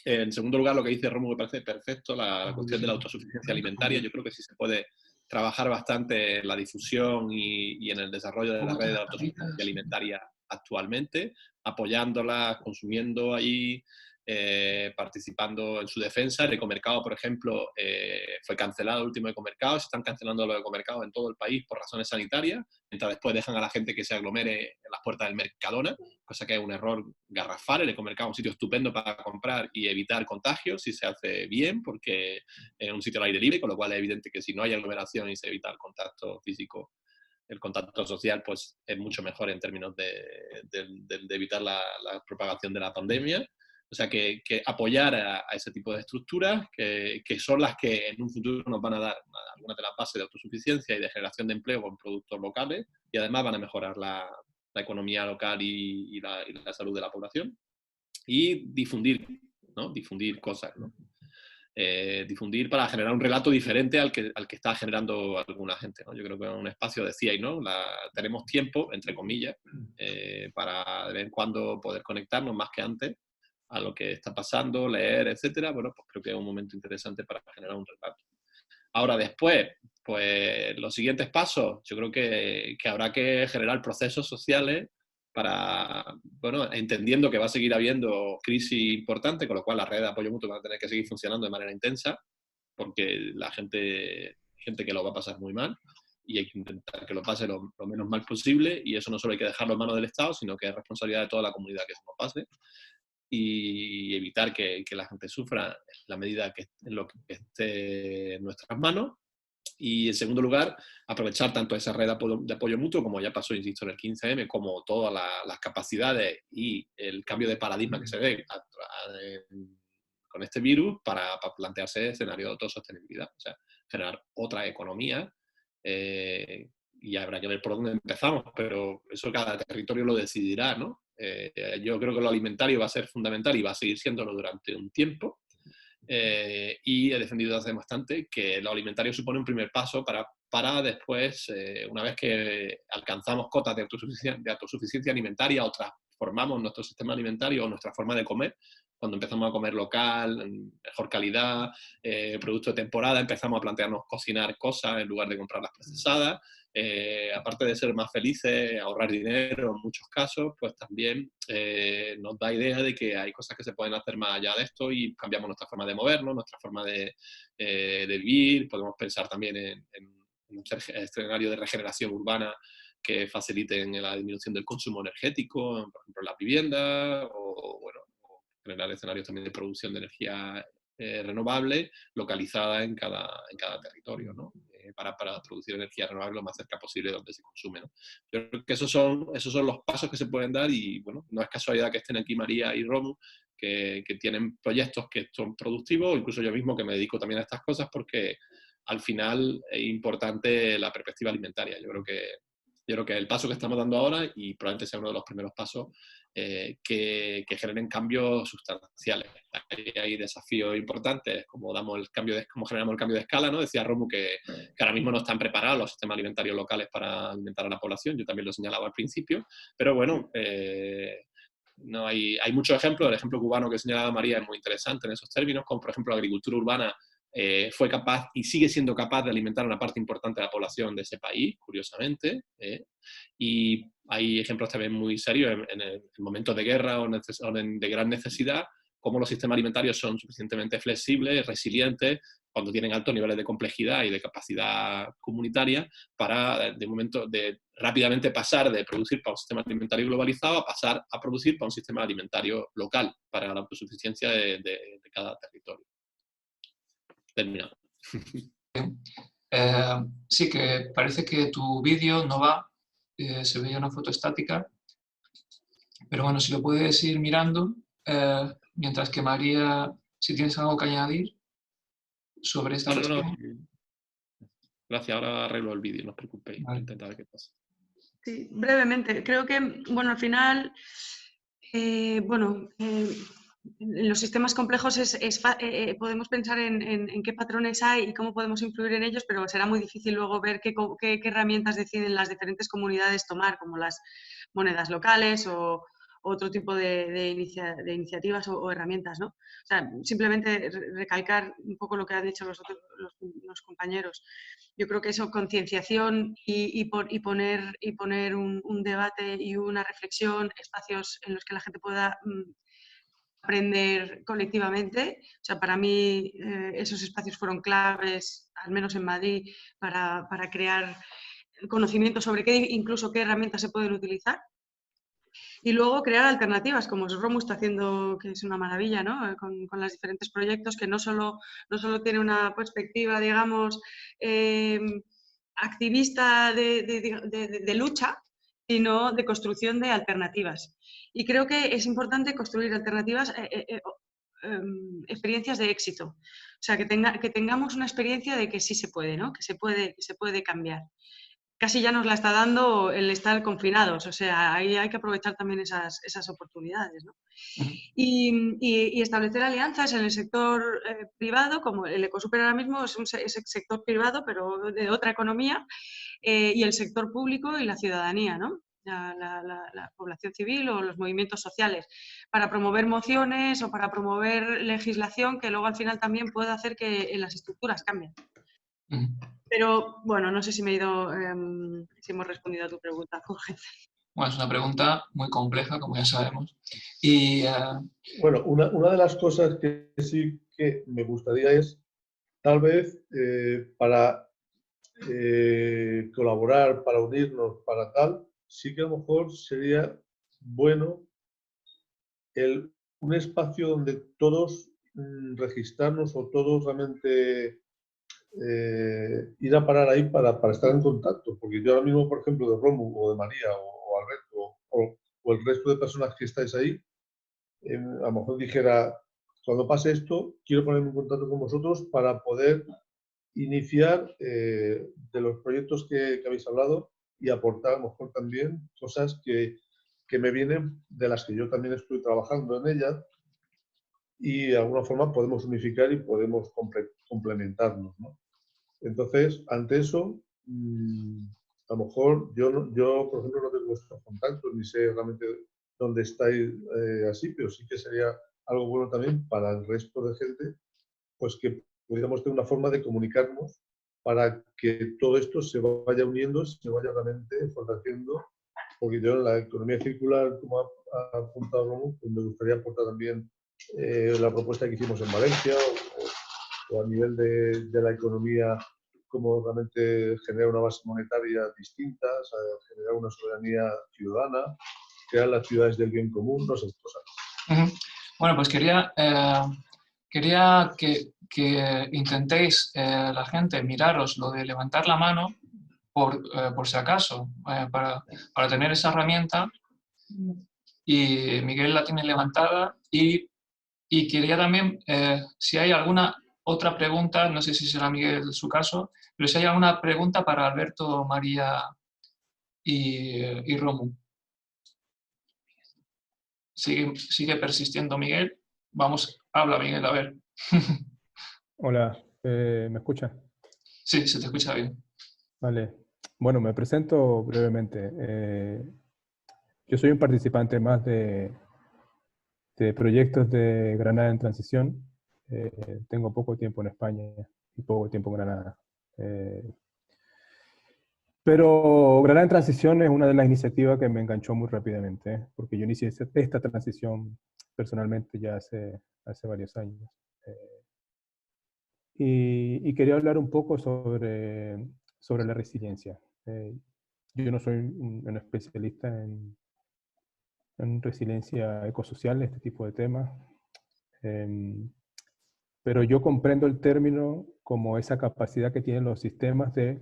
Speaker 2: En segundo lugar, lo que dice Romu me parece perfecto, la cuestión de la autosuficiencia alimentaria. Yo creo que sí se puede trabajar bastante en la difusión y en el desarrollo de las redes de autosuficiencia alimentaria actualmente, apoyándolas, consumiendo ahí participando en su defensa. El Ecomercado, por ejemplo, fue cancelado el último Ecomercado. Se están cancelando los Ecomercados en todo el país por razones sanitarias, mientras después dejan a la gente que se aglomere en las puertas del Mercadona, cosa que es un error garrafal. El Ecomercado es un sitio estupendo para comprar y evitar contagios si se hace bien, porque es un sitio al aire libre, con lo cual es evidente que si no hay aglomeración y se evita el contacto físico, el contacto social, pues es mucho mejor en términos de evitar la propagación de la pandemia. O sea, que apoyar a ese tipo de estructuras, que son las que en un futuro nos van a dar algunas de las bases de autosuficiencia y de generación de empleo con productos locales, y además van a mejorar la economía local y la salud de la población. Y difundir, ¿no? Difundir cosas, ¿no? Difundir para generar un relato diferente al que está generando alguna gente, ¿no? Yo creo que en un espacio, decíais, ¿no? Tenemos tiempo, entre comillas, para de vez en cuando poder conectarnos más que antes a lo que está pasando, leer, etcétera. Bueno, pues creo que es un momento interesante para generar un relato. Ahora, después, pues los siguientes pasos, yo creo que habrá que generar procesos sociales para, bueno, entendiendo que va a seguir habiendo crisis importantes, con lo cual las redes de apoyo mutuo van a tener que seguir funcionando de manera intensa, porque la gente que lo va a pasar muy mal, y hay que intentar que lo pase lo menos mal posible, y eso no solo hay que dejarlo en manos del Estado, sino que es responsabilidad de toda la comunidad que se nos pase, y evitar que la gente sufra en la medida en lo que esté en nuestras manos. Y en segundo lugar, aprovechar tanto esa red de apoyo mutuo, como ya pasó, insisto, en el 15M, como todas las capacidades y el cambio de paradigma que se ve con este virus para plantearse escenarios de autosostenibilidad. O sea, generar otra economía, y habrá que ver por dónde empezamos, pero eso cada territorio lo decidirá, ¿no? Yo creo que lo alimentario va a ser fundamental y va a seguir siéndolo durante un tiempo. Y he defendido hace bastante que lo alimentario supone un primer paso para después, una vez que alcanzamos cotas de autosuficiencia alimentaria o transformamos nuestro sistema alimentario o nuestra forma de comer, cuando empezamos a comer local, mejor calidad, producto de temporada, empezamos a plantearnos cocinar cosas en lugar de comprarlas procesadas. Aparte de ser más felices, ahorrar dinero en muchos casos, pues también nos da idea de que hay cosas que se pueden hacer más allá de esto y cambiamos nuestra forma de movernos, nuestra forma de vivir. Podemos pensar también en un escenario de regeneración urbana que faciliten la disminución del consumo energético, por ejemplo en las viviendas, o bueno, generar escenarios también de producción de energía renovable localizada en cada territorio, ¿no? Para producir energía renovable lo más cerca posible de donde se consume, ¿no? Yo creo que esos son los pasos que se pueden dar, y bueno, no es casualidad que estén aquí María y Romu, que tienen proyectos que son productivos, incluso yo mismo que me dedico también a estas cosas, porque al final es importante la perspectiva alimentaria. Yo creo que el paso que estamos dando ahora, y probablemente sea uno de los primeros pasos, que generen cambios sustanciales. Hay desafíos importantes, como cómo generamos el cambio de escala, ¿no? Decía Romu que ahora mismo no están preparados los sistemas alimentarios locales para alimentar a la población. Yo también lo señalaba al principio, pero bueno, no hay muchos ejemplos. El ejemplo cubano que señalaba María es muy interesante en esos términos, como por ejemplo la agricultura urbana fue capaz y sigue siendo capaz de alimentar a una parte importante de la población de ese país, curiosamente. Y hay ejemplos también muy serios en momentos de guerra o de gran necesidad, cómo los sistemas alimentarios son suficientemente flexibles, resilientes, cuando tienen altos niveles de complejidad y de capacidad comunitaria, para de rápidamente pasar de producir para un sistema alimentario globalizado a pasar a producir para un sistema alimentario local, para la autosuficiencia de cada territorio. Terminado.
Speaker 1: Sí, que parece que tu vídeo no va, se veía una foto estática, pero bueno, si lo puedes ir mirando, mientras que María, si tienes algo que añadir sobre esta cuestión.
Speaker 2: Gracias, ahora arreglo el vídeo, no os preocupéis,
Speaker 1: Vale.
Speaker 2: intentar ver qué pasa.
Speaker 3: Sí, brevemente. Creo que, bueno, al final, en los sistemas complejos podemos pensar en qué patrones hay y cómo podemos influir en ellos, pero será muy difícil luego ver qué herramientas deciden las diferentes comunidades tomar, como las monedas locales o otro tipo de iniciativas o herramientas, ¿no? O sea, simplemente recalcar un poco lo que han dicho los compañeros. Yo creo que eso, concienciación y poner un debate y una reflexión, espacios en los que la gente pueda aprender colectivamente. O sea, para mí esos espacios fueron claves, al menos en Madrid, para crear conocimiento sobre incluso qué herramientas se pueden utilizar. Y luego crear alternativas, como Romu está haciendo, que es una maravilla, ¿no? Con los diferentes proyectos, que no solo tiene una perspectiva, digamos, activista de lucha, sino de construcción de alternativas. Y creo que es importante construir alternativas, experiencias de éxito. O sea, que tengamos una experiencia de que sí se puede, ¿no? Que se puede cambiar. Casi ya nos la está dando el estar confinados, o sea, ahí hay que aprovechar también esas oportunidades, ¿no? Y establecer alianzas en el sector privado, como el Ecosuper ahora mismo es el sector privado, pero de otra economía, y el sector público y la ciudadanía, ¿no? La población civil o los movimientos sociales, para promover mociones o para promover legislación que luego al final también pueda hacer que las estructuras cambien. Pero bueno, no sé si si hemos respondido a tu pregunta, Jorge.
Speaker 1: Bueno, es una pregunta muy compleja, como ya sabemos. Y,
Speaker 6: bueno, una de las cosas que sí que me gustaría es, tal vez, para colaborar, para unirnos, para tal, sí que a lo mejor sería bueno un espacio donde todos registrarnos o todos realmente ir a parar ahí para estar en contacto. Porque yo ahora mismo, por ejemplo, de Romu o de María o Alberto o el resto de personas que estáis ahí, a lo mejor dijera, cuando pase esto, quiero ponerme en contacto con vosotros para poder iniciar de los proyectos que habéis hablado y aportar a lo mejor también cosas que me vienen, de las que yo también estoy trabajando en ellas, y de alguna forma podemos unificar y podemos complementarnos, ¿no? Entonces, ante eso, a lo mejor yo, por ejemplo, no tengo vuestros contactos ni sé realmente dónde estáis así, pero sí que sería algo bueno también para el resto de gente, pues que pudiéramos tener una forma de comunicarnos para que todo esto se vaya uniendo, se vaya realmente fortaleciendo, porque yo en la economía circular, como ha apuntado Romu, pues me gustaría aportar también la propuesta que hicimos en Valencia o a nivel de la economía, cómo realmente generar una base monetaria distinta, o sea, generar una soberanía ciudadana, crear las ciudades del bien común, no sé, cosas.
Speaker 1: Bueno, pues quería que intentéis, la gente, miraros lo de levantar la mano por si acaso, para tener esa herramienta. Y Miguel la tiene levantada y quería también, si hay alguna otra pregunta, no sé si será Miguel su caso, pero si hay alguna pregunta para Alberto, María y Romu. Sigue persistiendo Miguel. Vamos, habla Miguel, a ver.
Speaker 7: Hola, ¿me escucha?
Speaker 1: Sí, se te escucha bien.
Speaker 7: Vale. Bueno, me presento brevemente. Yo soy un participante más de proyectos de Granada en Transición. Tengo poco tiempo en España y poco tiempo en Granada. Pero Granada en Transición es una de las iniciativas que me enganchó muy rápidamente, porque yo inicié esta transición personalmente ya hace varios años. Y quería hablar un poco sobre la resiliencia. Yo no soy un especialista en resiliencia ecosocial, este tipo de temas, pero yo comprendo el término como esa capacidad que tienen los sistemas de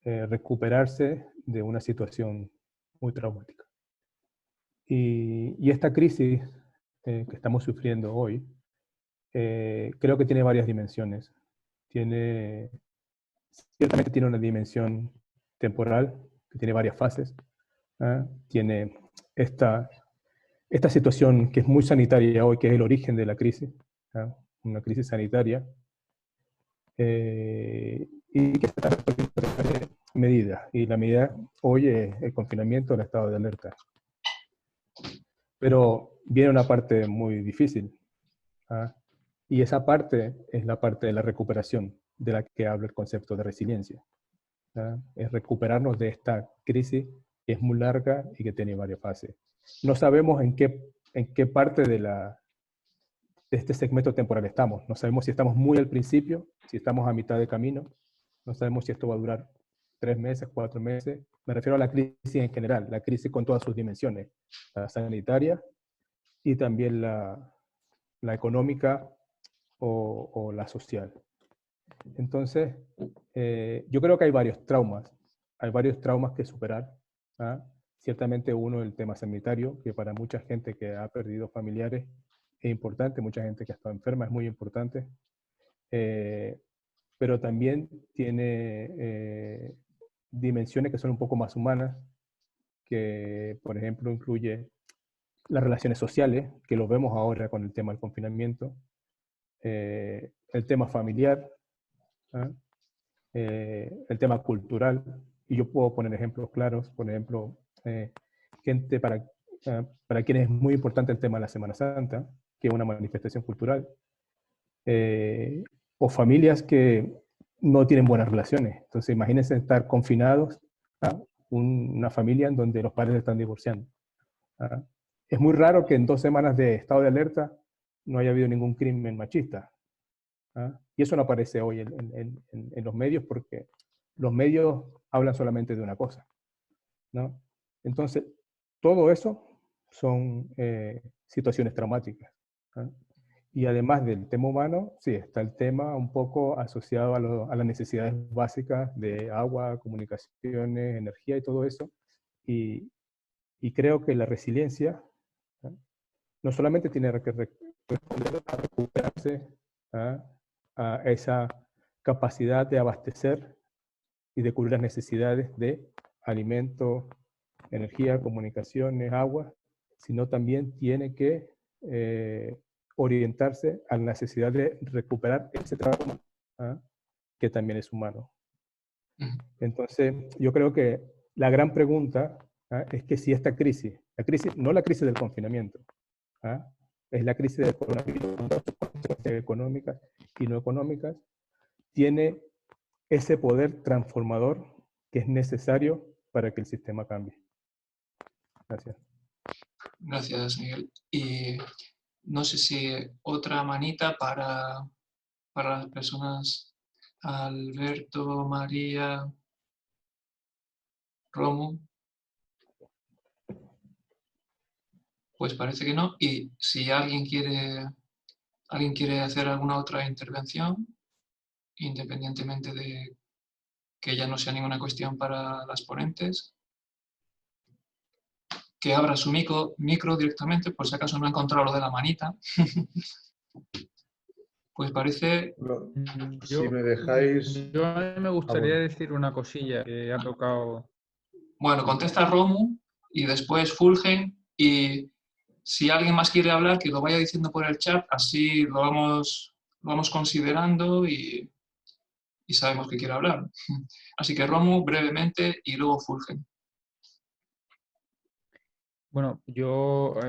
Speaker 7: recuperarse de una situación muy traumática. Y esta crisis que estamos sufriendo hoy, creo que tiene varias dimensiones. Ciertamente tiene una dimensión temporal, que tiene varias fases. Tiene esta situación que es muy sanitaria hoy, que es el origen de la crisis, una crisis sanitaria, y que está resolviendo medidas. Y la medida hoy es el confinamiento, el estado de alerta. Pero viene una parte muy difícil. Y esa parte es la parte de la recuperación, de la que habla el concepto de resiliencia. Es recuperarnos de esta crisis que es muy larga y que tiene varias fases. No sabemos en qué parte de la este segmento temporal estamos. No sabemos si estamos muy al principio, si estamos a mitad de camino, no sabemos si esto va a durar 3 meses, 4 meses. Me refiero a la crisis en general, la crisis con todas sus dimensiones, la sanitaria y también la económica o la social. Entonces, yo creo que hay varios traumas que superar. ¿Ah? Ciertamente uno, el tema sanitario, que para mucha gente que ha perdido familiares es importante, mucha gente que ha estado enferma es muy importante, pero también tiene dimensiones que son un poco más humanas, que por ejemplo incluye las relaciones sociales, que lo vemos ahora con el tema del confinamiento, el tema familiar, ¿ah? El tema cultural, y yo puedo poner ejemplos claros, por ejemplo, gente para quienes es muy importante el tema de la Semana Santa, que es una manifestación cultural, o familias que no tienen buenas relaciones. Entonces, imagínense estar confinados a una familia en donde los padres están divorciando. ¿Ah? Es muy raro que en 2 semanas de estado de alerta no haya habido ningún crimen machista. ¿Ah? Y eso no aparece hoy en los medios porque los medios hablan solamente de una cosa, ¿no? Entonces, todo eso son situaciones traumáticas. ¿Ah? Y además del tema humano, sí, está el tema un poco asociado a las necesidades básicas de agua, comunicaciones, energía y todo eso. Y creo que la resiliencia, ¿no? No solamente tiene que responder a recuperarse, ¿ah? A esa capacidad de abastecer y de cubrir las necesidades de alimento, energía, comunicaciones, agua, sino también tiene que orientarse a la necesidad de recuperar ese trabajo, ¿ah? Que también es humano. Entonces, yo creo que la gran pregunta, ¿ah? Es que si esta crisis, no la crisis del confinamiento, ¿ah? Es la crisis del coronavirus, con todas sus consecuencias económicas y no económicas, tiene ese poder transformador que es necesario para que el sistema cambie. Gracias.
Speaker 1: Gracias, Miguel. Y no sé si otra manita para las personas, Alberto, María, Romu. Pues parece que no. Y si alguien quiere hacer alguna otra intervención, independientemente de que ya no sea ninguna cuestión para las ponentes, que abra su micro directamente, por si acaso no ha encontrado lo de la manita. Pues parece...
Speaker 6: Si me dejáis...
Speaker 4: Yo a mí me gustaría decir una cosilla que ha tocado...
Speaker 1: Bueno, contesta Romu y después Fulgen, y si alguien más quiere hablar, que lo vaya diciendo por el chat, así lo vamos considerando y sabemos que quiere hablar. Así que Romu brevemente y luego Fulgen.
Speaker 4: Bueno,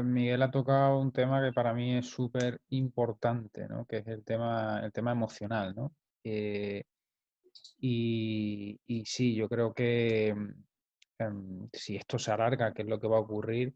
Speaker 4: Miguel ha tocado un tema que para mí es súper importante, ¿no? Que es el tema emocional, ¿no? Y sí, yo creo que si esto se alarga, que es lo que va a ocurrir,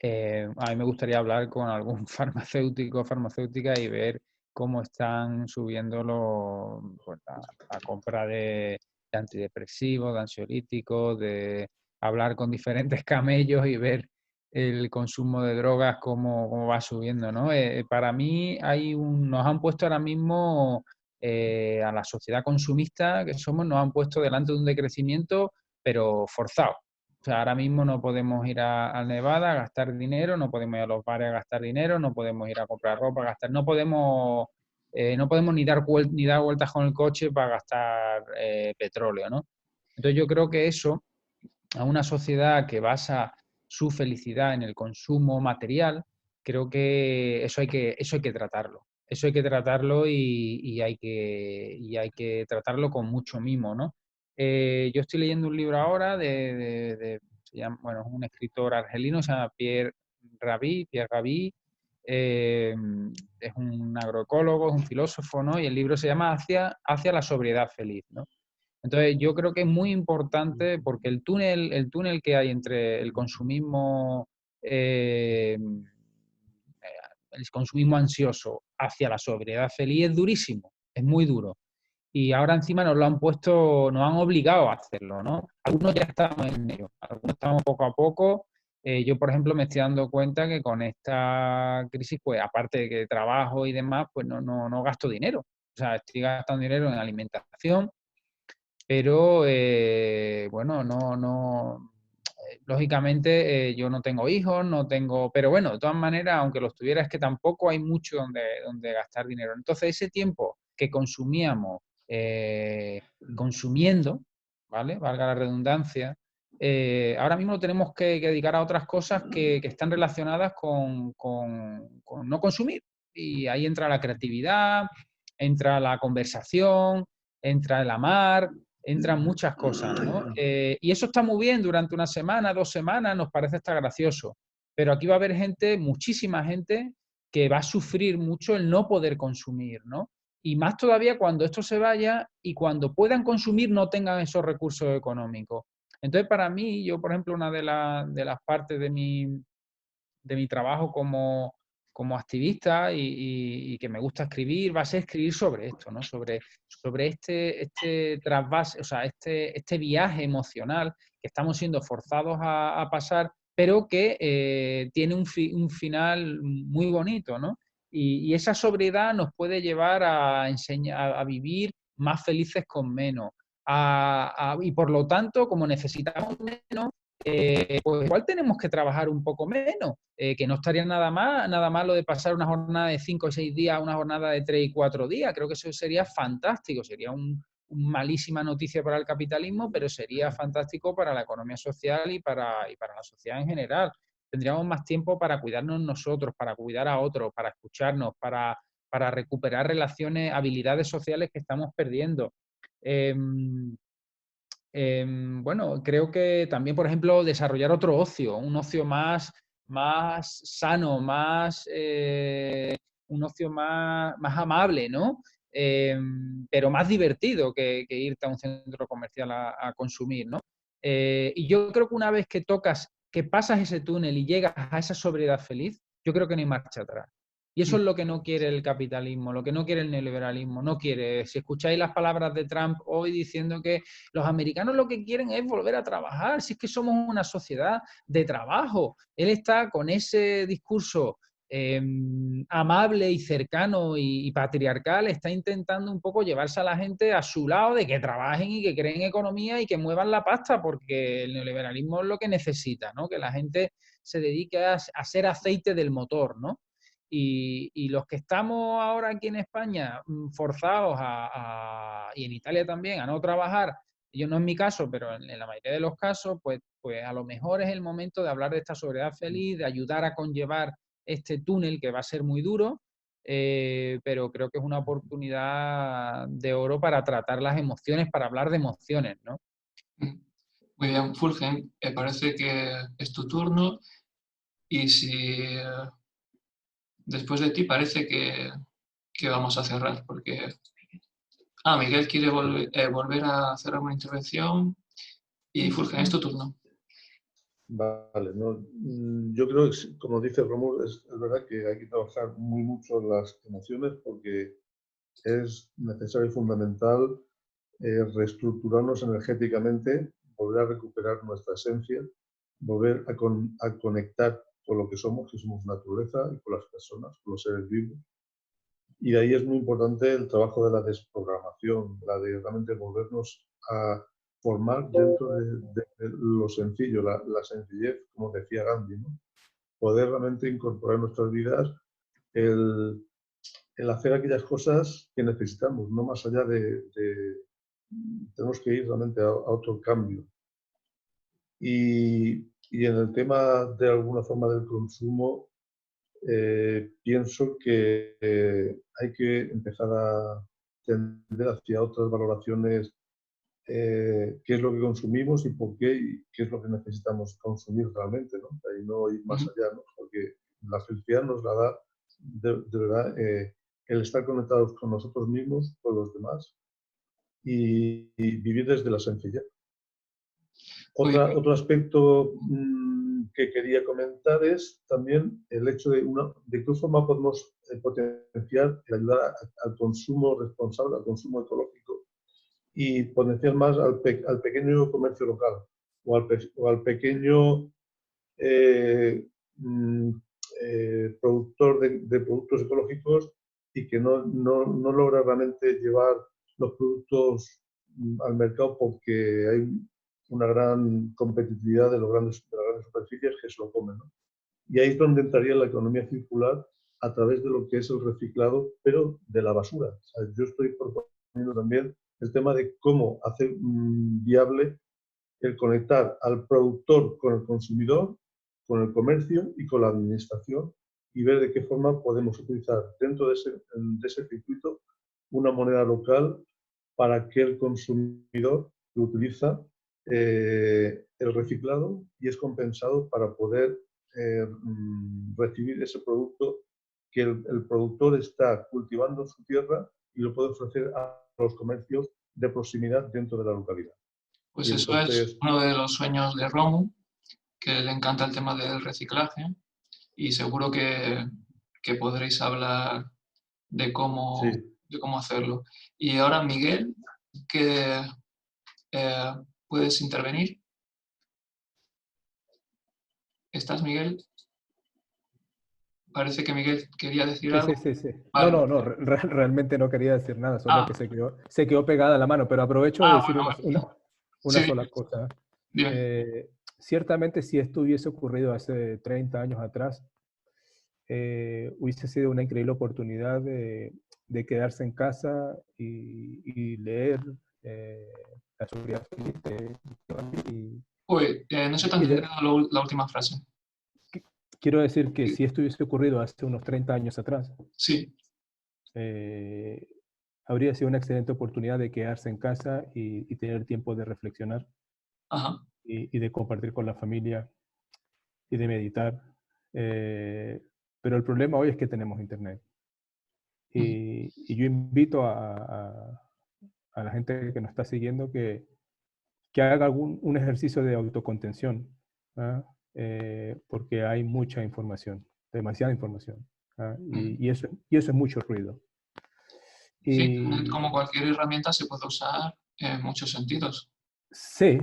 Speaker 4: a mí me gustaría hablar con algún farmacéutico o farmacéutica y ver cómo están subiendo la compra de antidepresivos, de ansiolíticos, de hablar con diferentes camellos y ver el consumo de drogas cómo va subiendo, ¿no? Para mí nos han puesto ahora mismo a la sociedad consumista que somos, nos han puesto delante de un decrecimiento, pero forzado. O sea, ahora mismo no podemos ir a Nevada a gastar dinero, no podemos ir a los bares a gastar dinero, no podemos ir a comprar ropa a gastar, no podemos ni dar vueltas con el coche para gastar petróleo, ¿no? Entonces yo creo que eso, a una sociedad que basa su felicidad en el consumo material, creo que eso hay que tratarlo. Eso hay que tratarlo y hay que tratarlo con mucho mimo, ¿no? Yo estoy leyendo un libro ahora es un escritor argelino, se llama Pierre Rabhi, es un agroecólogo, es un filósofo, ¿no? Y el libro se llama Hacia la sobriedad feliz, ¿no? Entonces yo creo que es muy importante porque el túnel que hay entre el consumismo el consumismo ansioso hacia la sobriedad feliz es durísimo, es muy duro. Y ahora encima nos lo han puesto, nos han obligado a hacerlo, ¿no? Algunos ya estamos en ello, algunos estamos poco a poco. Yo, por ejemplo, me estoy dando cuenta que con esta crisis, pues aparte de que trabajo y demás, pues no gasto dinero. O sea, estoy gastando dinero en alimentación, pero bueno, lógicamente yo no tengo hijos, no tengo, pero bueno, de todas maneras, aunque los tuviera, es que tampoco hay mucho donde gastar dinero. Entonces, ese tiempo que consumíamos consumiendo, ¿vale? Valga la redundancia, ahora mismo lo tenemos que dedicar a otras cosas que están relacionadas con no consumir. Y ahí entra la creatividad, entra la conversación, entra el amar, entran muchas cosas, ¿no? Y eso está muy bien durante una semana, 2 semanas, nos parece estar gracioso. Pero aquí va a haber gente, muchísima gente, que va a sufrir mucho el no poder consumir, ¿no? Y más todavía cuando esto se vaya y cuando puedan consumir no tengan esos recursos económicos. Entonces, para mí, yo, por ejemplo, una de las partes de mi trabajo como activista y que me gusta escribir, va a ser escribir sobre esto, ¿no? Sobre este trasvase, o sea, este viaje emocional que estamos siendo forzados a pasar, pero que tiene un final muy bonito, ¿no? Y esa sobriedad nos puede llevar a enseñar a vivir más felices con menos. Y por lo tanto, como necesitamos menos, pues igual tenemos que trabajar un poco menos, que no estaría nada mal lo de pasar una jornada de 5 o 6 días a una jornada de 3 y 4 días. Creo que eso sería fantástico, sería una malísima noticia para el capitalismo, pero sería fantástico para la economía social y para la sociedad en general. Tendríamos más tiempo para cuidarnos nosotros, para cuidar a otros, para escucharnos, para recuperar relaciones, habilidades sociales que estamos perdiendo. Bueno, creo que también, por ejemplo, desarrollar otro ocio, un ocio más sano, un ocio más amable, ¿no? Pero más divertido que irte a un centro comercial a consumir, ¿no? Y yo creo que una vez que pasas ese túnel y llegas a esa sobriedad feliz, yo creo que no hay marcha atrás. Y eso es lo que no quiere el capitalismo, lo que no quiere el neoliberalismo, no quiere. Si escucháis las palabras de Trump hoy diciendo que los americanos lo que quieren es volver a trabajar, si es que somos una sociedad de trabajo. Él está con ese discurso amable y cercano y patriarcal, está intentando un poco llevarse a la gente a su lado de que trabajen y que creen economía y que muevan la pasta, porque el neoliberalismo es lo que necesita, ¿no? Que la gente se dedique a ser aceite del motor, ¿no? Y los que estamos ahora aquí en España forzados y en Italia también a no trabajar, yo no es mi caso, pero en la mayoría de los casos, pues a lo mejor es el momento de hablar de esta sobriedad feliz, de ayudar a conllevar este túnel que va a ser muy duro, pero creo que es una oportunidad de oro para tratar las emociones, para hablar de emociones, ¿no?
Speaker 1: Muy bien, Fulgen, parece que es tu turno y si después de ti parece que vamos a cerrar, porque... Miguel quiere volver a cerrar una intervención y Fulgen, es tu turno.
Speaker 6: Vale, no, yo creo que, como dice Rómulo, es verdad que hay que trabajar muy mucho las emociones porque es necesario y fundamental reestructurarnos energéticamente, volver a recuperar nuestra esencia, volver a conectar con lo que somos naturaleza, y con las personas, con los seres vivos. Y de ahí es muy importante el trabajo de la desprogramación, la de realmente volvernos a formar dentro de lo sencillo, la sencillez, como decía Gandhi, ¿no? Poder realmente incorporar en nuestras vidas el hacer aquellas cosas que necesitamos, no más allá tenemos que ir realmente a otro cambio. Y en el tema de alguna forma del consumo, pienso que hay que empezar a tender hacia otras valoraciones, qué es lo que consumimos y por qué, y qué es lo que necesitamos consumir realmente, ¿no? Ahí no ir más allá, ¿no? Porque la felicidad nos la da, de verdad, el estar conectados con nosotros mismos, con los demás, y vivir desde la sencillez. Otro aspecto que quería comentar es también el hecho de qué forma podemos potenciar y ayudar al consumo responsable, al consumo ecológico, y potenciar más al pequeño comercio local o al pequeño productor de productos ecológicos y que no logra realmente llevar los productos al mercado porque hay una gran competitividad de las grandes superficies que se lo comen, ¿no? Y ahí es donde entraría la economía circular a través de lo que es el reciclado, pero de la basura. O sea, yo estoy proponiendo también el tema de cómo hacer viable el conectar al productor con el consumidor, con el comercio y con la administración, y ver de qué forma podemos utilizar dentro de ese circuito una moneda local para que el consumidor lo utiliza el reciclado y es compensado para poder recibir ese producto que el productor está cultivando en su tierra y lo puede ofrecer a los comercios de proximidad dentro de la localidad.
Speaker 1: Pues
Speaker 6: Y
Speaker 1: eso
Speaker 6: entonces,
Speaker 1: es uno de los sueños de Romu, que le encanta el tema del reciclaje, y seguro que podréis hablar de cómo,
Speaker 6: sí.
Speaker 1: de cómo hacerlo. Y ahora, Miguel, que puedes intervenir. ¿Estás, Miguel? Parece que Miguel quería decir algo.
Speaker 7: Sí.
Speaker 1: Vale.
Speaker 7: No, realmente no quería decir nada, solo que se quedó pegada la mano, pero aprovecho de decir
Speaker 1: Bueno.
Speaker 7: una
Speaker 1: Sí,
Speaker 7: sola cosa.
Speaker 1: dime.
Speaker 7: Ciertamente, si esto hubiese ocurrido hace 30 años atrás, hubiese sido una increíble oportunidad de quedarse en casa y leer La Sobriedad Feliz
Speaker 1: Uy, no sé tan entendido la última frase.
Speaker 7: Quiero decir que si esto hubiese ocurrido hace unos 30 años atrás,
Speaker 1: sí,
Speaker 7: habría sido una excelente oportunidad de quedarse en casa y tener tiempo de reflexionar.
Speaker 1: Ajá.
Speaker 7: Y de compartir con la familia y de meditar. Pero el problema hoy es que tenemos internet. Y yo invito a la gente que nos está siguiendo que haga un ejercicio de autocontención, ¿ah? Porque hay mucha información, demasiada información, ¿ah? Y eso es mucho ruido.
Speaker 1: Sí, Internet, como cualquier herramienta, se puede usar en muchos sentidos.
Speaker 7: Sí,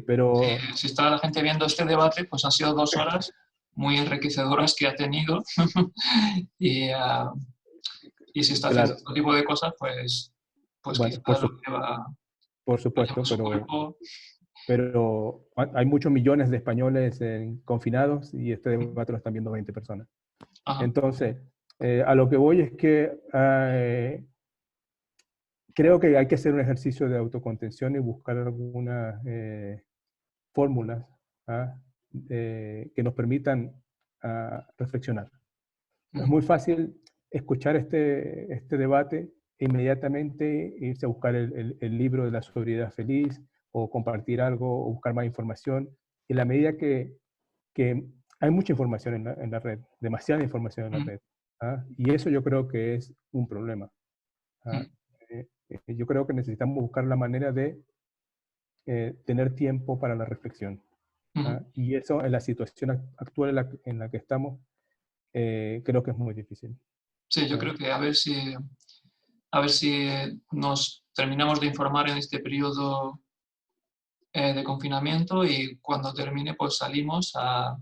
Speaker 7: pero...
Speaker 1: Si está la gente viendo este debate, pues han sido 2 horas muy enriquecedoras que ha tenido. y si está haciendo este tipo de cosas, pues
Speaker 7: bueno,
Speaker 1: quizás lo que va...
Speaker 7: Por supuesto, pero hay muchos millones de españoles confinados y este debate lo están viendo 20 personas.
Speaker 1: Ajá.
Speaker 7: Entonces, a lo que voy es que creo que hay que hacer un ejercicio de autocontención y buscar algunas fórmulas que nos permitan reflexionar. Es muy fácil escuchar este debate e inmediatamente irse a buscar el libro de la sobriedad feliz o compartir algo o buscar más información. En la medida que hay mucha información en la red, demasiada información en la red. Y eso yo creo que es un problema. Yo creo que necesitamos buscar la manera de tener tiempo para la reflexión. Y eso en la situación actual en la que estamos, creo que es muy difícil.
Speaker 1: Sí, yo creo que a ver si nos terminamos de informar en este periodo de confinamiento, y cuando termine pues salimos a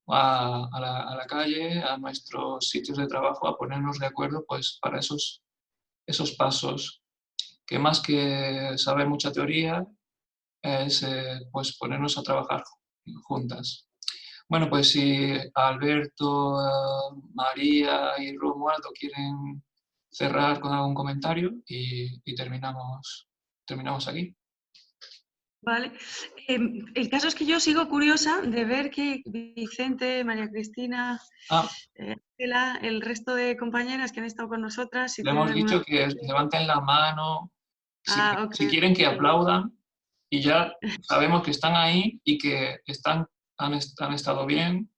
Speaker 1: la calle, a nuestros sitios de trabajo, a ponernos de acuerdo pues para esos pasos, que más que saber mucha teoría es pues ponernos a trabajar juntas. Bueno, pues si Alberto, María y Romualdo quieren cerrar con algún comentario y terminamos aquí.
Speaker 3: Vale. El caso es que yo sigo curiosa de ver que Vicente, María Cristina, Ángela, el resto de compañeras que han estado con nosotras...
Speaker 1: Le hemos dicho que levanten la mano si quieren que aplaudan, y ya sabemos que están ahí y que han estado bien.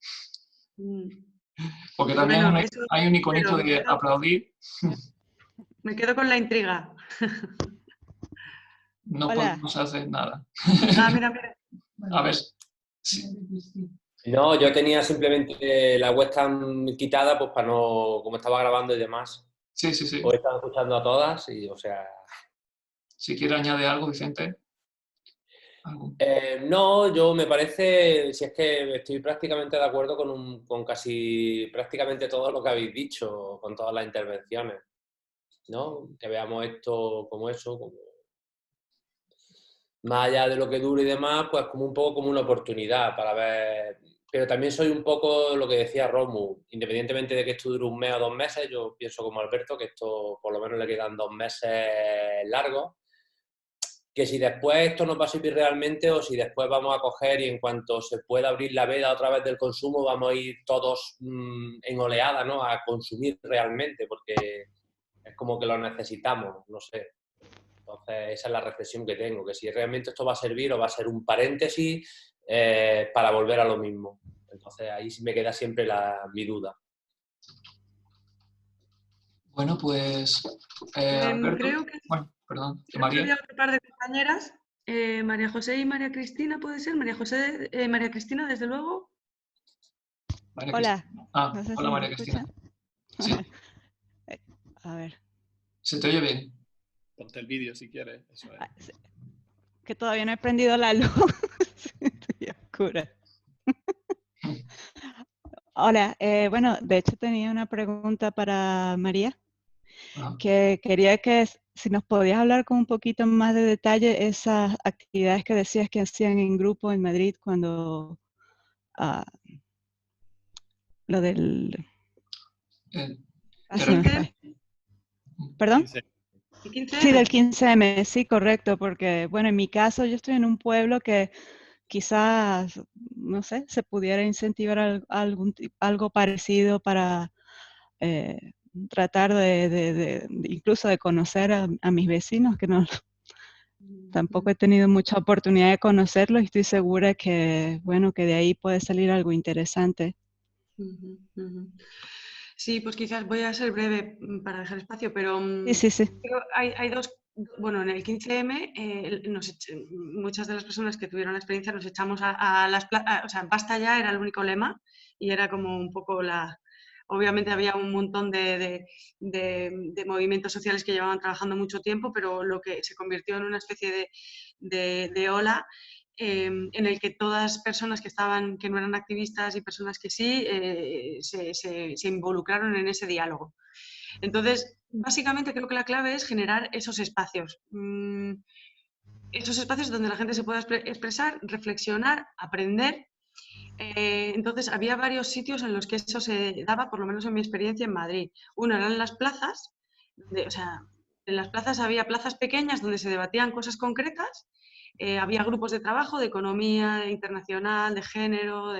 Speaker 1: Porque también bueno, hay un iconito de aplaudir.
Speaker 3: Me quedo con la intriga.
Speaker 1: no
Speaker 8: Hola.
Speaker 1: podemos hacer nada.
Speaker 3: Mira.
Speaker 1: A ver, sí.
Speaker 9: No, yo tenía simplemente la webcam quitada, pues para no, como estaba grabando y demás.
Speaker 1: Sí.
Speaker 9: Os estaba escuchando a todas y, o sea...
Speaker 1: Si quiere añadir algo, Vicente. ¿Algo?
Speaker 9: No, yo me parece, si es que estoy prácticamente de acuerdo con casi prácticamente todo lo que habéis dicho, con todas las intervenciones, ¿no? Que veamos esto como eso, como más allá de lo que dure y demás, pues como un poco como una oportunidad para ver. Pero también soy un poco lo que decía Romu, independientemente de que esto dure un mes o 2 meses, yo pienso como Alberto que esto por lo menos le quedan 2 meses largos, que si después esto nos va a servir realmente o si después vamos a coger y en cuanto se pueda abrir la veda otra vez del consumo vamos a ir todos en oleada, ¿no? A consumir realmente, porque es como que lo necesitamos, no sé. Entonces esa es la reflexión que tengo, que si realmente esto va a servir o va a ser un paréntesis para volver a lo mismo. Entonces ahí sí me queda siempre mi duda.
Speaker 1: Bueno, pues Alberto,
Speaker 3: Creo que
Speaker 1: perdón,
Speaker 3: había
Speaker 1: María.
Speaker 3: otro par de compañeras, María José y María Cristina, ¿puede ser? María Cristina, desde luego.
Speaker 1: María
Speaker 8: Hola.
Speaker 1: Cristina.
Speaker 8: No sé
Speaker 1: Hola
Speaker 8: si
Speaker 1: María
Speaker 8: me
Speaker 1: Cristina.
Speaker 8: escuchan.
Speaker 1: Sí,
Speaker 8: A ver.
Speaker 1: se te oye bien.
Speaker 2: Ponte el vídeo si quieres. Eso es.
Speaker 8: Sí. Que todavía no he prendido la luz. Estoy oscura. Hola. Bueno, de hecho tenía una pregunta para María. Que quería que si nos podías hablar con un poquito más de detalle esas actividades que decías que hacían en grupo en Madrid cuando lo del... se me fue. ¿Perdón?
Speaker 2: 15.
Speaker 3: ¿El 15M?
Speaker 8: Sí, del 15M, sí, correcto, porque bueno, en mi caso yo estoy en un pueblo que quizás, no sé, se pudiera incentivar algo parecido para tratar incluso de conocer a mis vecinos, que no, tampoco he tenido mucha oportunidad de conocerlos y estoy segura que, bueno, que de ahí puede salir algo interesante.
Speaker 3: Sí, pues quizás voy a ser breve para dejar espacio, pero
Speaker 8: Sí.
Speaker 3: creo hay dos. Bueno, en el 15M, muchas de las personas que tuvieron la experiencia nos echamos a las plazas, o sea, basta ya era el único lema y era como un poco obviamente había un montón de movimientos sociales que llevaban trabajando mucho tiempo, pero lo que se convirtió en una especie de ola en el que todas personas que no eran activistas y personas que sí, se involucraron en ese diálogo. Entonces, básicamente creo que la clave es generar esos espacios. Esos espacios donde la gente se pueda expresar, reflexionar, aprender. Entonces, había varios sitios en los que eso se daba, por lo menos en mi experiencia en Madrid. Uno eran las plazas, o sea, en las plazas había plazas pequeñas donde se debatían cosas concretas. Había grupos de trabajo de economía internacional, de género,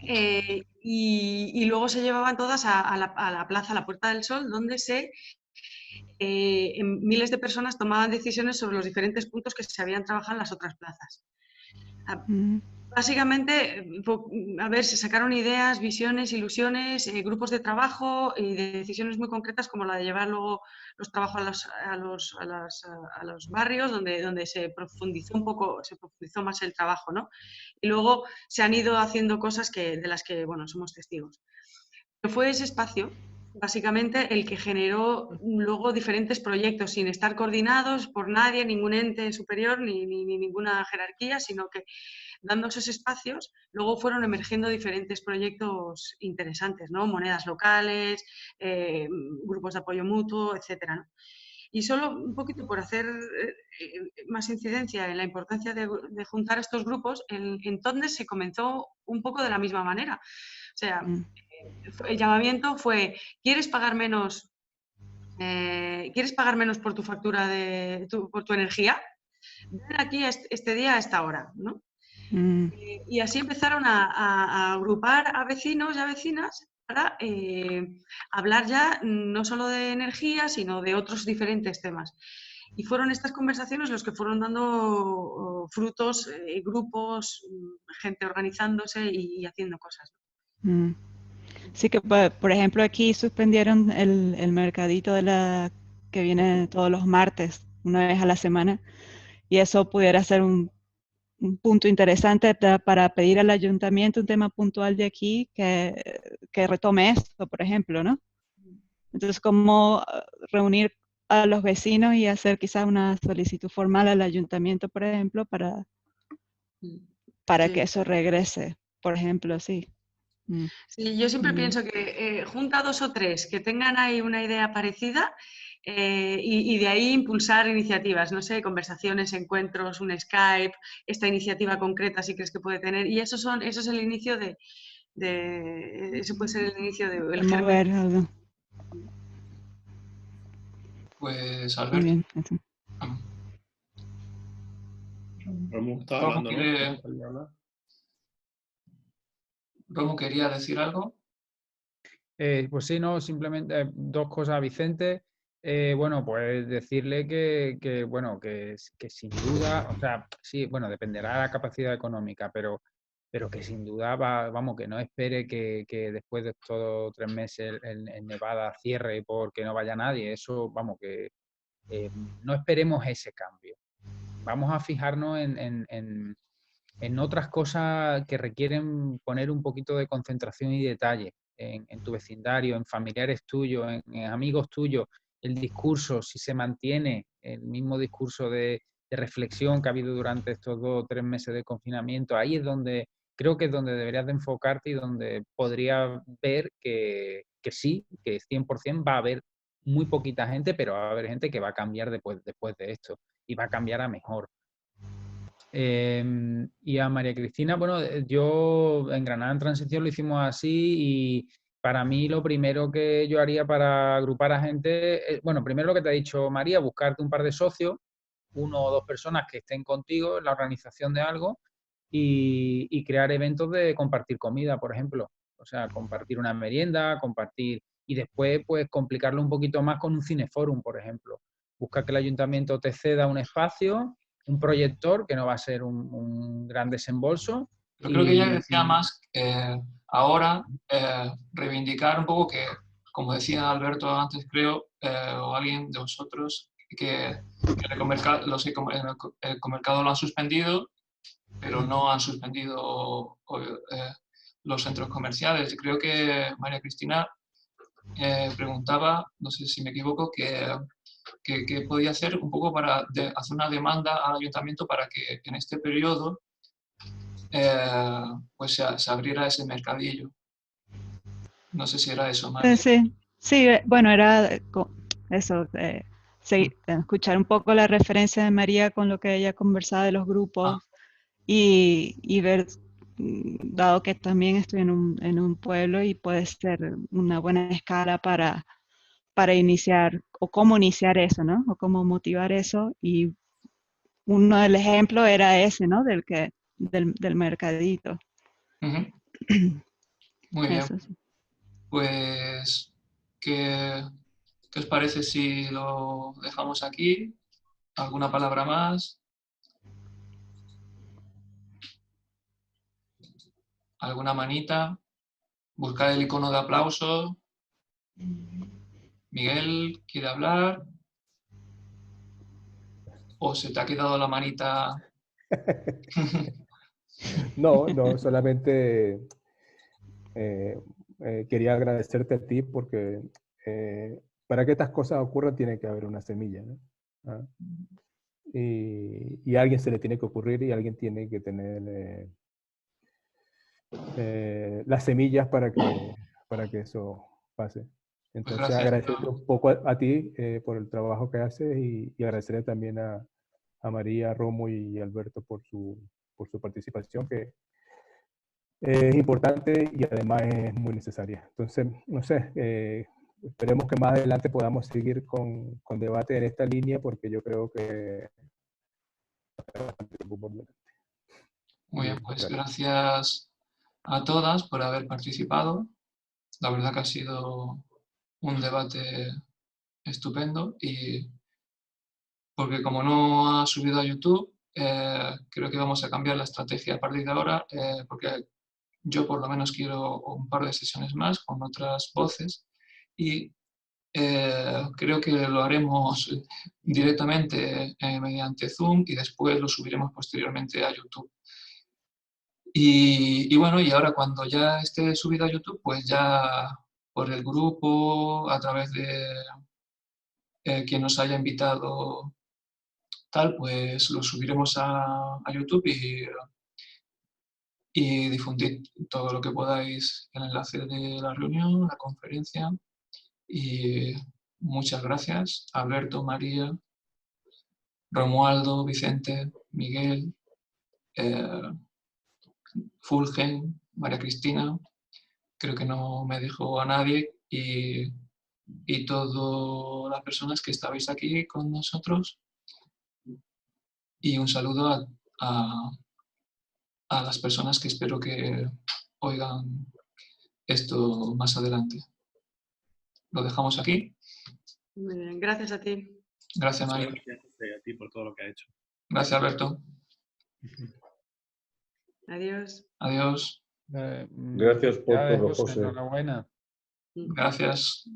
Speaker 3: y luego se llevaban todas a la plaza, a la Puerta del Sol, donde miles de personas tomaban decisiones sobre los diferentes puntos que se habían trabajado en las otras plazas. Básicamente, a ver, se sacaron ideas, visiones, ilusiones, grupos de trabajo y de decisiones muy concretas como la de llevar luego los trabajos a los barrios donde se profundizó más el trabajo, ¿no? Y luego se han ido haciendo cosas de las que, bueno, somos testigos. Pero fue ese espacio, básicamente, el que generó luego diferentes proyectos sin estar coordinados por nadie, ningún ente superior ni ninguna jerarquía, sino que dando esos espacios, luego fueron emergiendo diferentes proyectos interesantes, ¿no? Monedas locales, grupos de apoyo mutuo, etcétera, ¿no? Y solo un poquito por hacer más incidencia en la importancia de juntar estos grupos, entonces se comenzó un poco de la misma manera. O sea, el llamamiento fue, ¿quieres pagar menos por tu factura, por tu energía? Ven aquí este día a esta hora, ¿no? Y así empezaron a agrupar a vecinos y a vecinas para hablar ya no solo de energía, sino de otros diferentes temas. Y fueron estas conversaciones los que fueron dando frutos, grupos, gente organizándose y haciendo cosas.
Speaker 8: Sí que, por ejemplo, aquí suspendieron el mercadito que viene todos los martes una vez a la semana, y eso pudiera ser un punto interesante para pedir al ayuntamiento un tema puntual de aquí que retome esto, por ejemplo, ¿no? Entonces, ¿cómo reunir a los vecinos y hacer quizás una solicitud formal al ayuntamiento, por ejemplo, para
Speaker 3: Sí.
Speaker 8: que eso regrese, por ejemplo, sí.
Speaker 3: Sí, yo siempre
Speaker 8: Muy bien.
Speaker 3: pienso que junta 2 o 3 que tengan ahí una idea parecida y de ahí impulsar iniciativas, no sé, conversaciones, encuentros, un Skype, esta iniciativa concreta si crees que puede tener. Y eso es el inicio eso puede ser el inicio del
Speaker 8: De mover
Speaker 3: germen.
Speaker 8: algo.
Speaker 1: Pues
Speaker 8: Muy
Speaker 1: Alberto,
Speaker 8: bien. Eso.
Speaker 2: Romu está
Speaker 1: Romu
Speaker 2: hablando, ¿no?
Speaker 1: quiere-
Speaker 2: ¿Quería hablar?
Speaker 1: Romu quería decir algo.
Speaker 4: Pues sí, no, simplemente dos cosas, Vicente. Bueno, pues decirle bueno, que sin duda, o sea, sí, bueno, dependerá de la capacidad económica, pero que sin duda vamos, que no espere que después de estos 3 meses el Nevada cierre porque no vaya nadie. Eso, vamos, que no esperemos ese cambio. Vamos a fijarnos en otras cosas que requieren poner un poquito de concentración y detalle en tu vecindario, en familiares tuyos, en amigos tuyos, el discurso, si se mantiene el mismo discurso de reflexión que ha habido durante estos 2 o 3 meses de confinamiento, ahí es donde creo que es donde deberías de enfocarte y donde podrías ver que sí, que 100% va a haber muy poquita gente, pero va a haber gente que va a cambiar después de esto y va a cambiar a mejor. Y a María Cristina, bueno, yo en Granada en Transición lo hicimos así y para mí lo primero que yo haría para agrupar a gente, bueno, primero lo que te ha dicho María, buscarte un par de socios, 1 o 2 personas que estén contigo en la organización de algo y crear eventos de compartir comida, por ejemplo. O sea, compartir una merienda, compartir y después pues complicarlo un poquito más con un cineforum, por ejemplo. Busca que el ayuntamiento te ceda un espacio, un proyector, que no va a ser un gran desembolso.
Speaker 1: Pero creo que ella decía más ahora reivindicar un poco que, como decía Alberto antes, creo, o alguien de vosotros, que el Ecomercado lo han suspendido, pero no han suspendido los centros comerciales. Y creo que María Cristina preguntaba, no sé si me equivoco, que podía hacer un poco para hacer una demanda al ayuntamiento para que en este periodo pues se abriera ese mercadillo. No sé si era eso, María.
Speaker 8: Sí, bueno, era eso, escuchar un poco la referencia de María con lo que ella conversaba de los grupos y ver, dado que también estoy en un pueblo y puede ser una buena escala para iniciar, o cómo iniciar eso, ¿no? O cómo motivar eso. Y uno del ejemplo era ese, ¿no? Del mercadito.
Speaker 1: Muy bien.
Speaker 8: Eso sí.
Speaker 1: Pues, ¿qué os parece si lo dejamos aquí? ¿Alguna palabra más? ¿Alguna manita? Buscar el icono de aplauso. Miguel, ¿quiere hablar? ¿O se te ha quedado la manita?
Speaker 7: No, solamente quería agradecerte a ti porque para que estas cosas ocurran tiene que haber una semilla, ¿no? ¿Ah? Y a alguien se le tiene que ocurrir y alguien tiene que tener las semillas para que eso pase. Entonces,
Speaker 1: gracias.
Speaker 7: agradecerte un poco a ti por el trabajo que haces y agradecerle también a María, Romo y Alberto por su participación, que es importante y además es muy necesaria. Entonces, no sé, esperemos que más adelante podamos seguir con debate en esta línea porque yo creo que
Speaker 1: Muy bien, pues gracias a todas por haber participado. La verdad que ha sido un debate estupendo y porque como no ha subido a YouTube, creo que vamos a cambiar la estrategia a partir de ahora, porque yo por lo menos quiero un par de sesiones más con otras voces y creo que lo haremos directamente mediante Zoom y después lo subiremos posteriormente a YouTube. Y bueno, y ahora cuando ya esté subido a YouTube, pues ya por el grupo, a través de quien nos haya invitado, tal, pues lo subiremos a YouTube y difundir todo lo que podáis, el enlace de la reunión, la conferencia. Y muchas gracias, Alberto, María, Romualdo, Vicente, Miguel, Fulgen, María Cristina, creo que no me dejo a nadie, y todas las personas que estabais aquí con nosotros. Y un saludo a las personas que espero que oigan esto más adelante. Lo dejamos aquí.
Speaker 3: Muy bien, gracias a ti.
Speaker 1: Gracias, Mario.
Speaker 2: Gracias a ti por todo lo que has hecho.
Speaker 1: Gracias, Alberto.
Speaker 3: Adiós.
Speaker 1: Adiós.
Speaker 6: Gracias por
Speaker 4: Felicidades,
Speaker 6: todo, José.
Speaker 4: Enhorabuena.
Speaker 1: Gracias.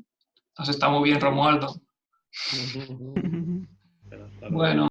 Speaker 1: Has estado muy bien, Romualdo.
Speaker 2: Pero hasta luego.
Speaker 1: Bueno.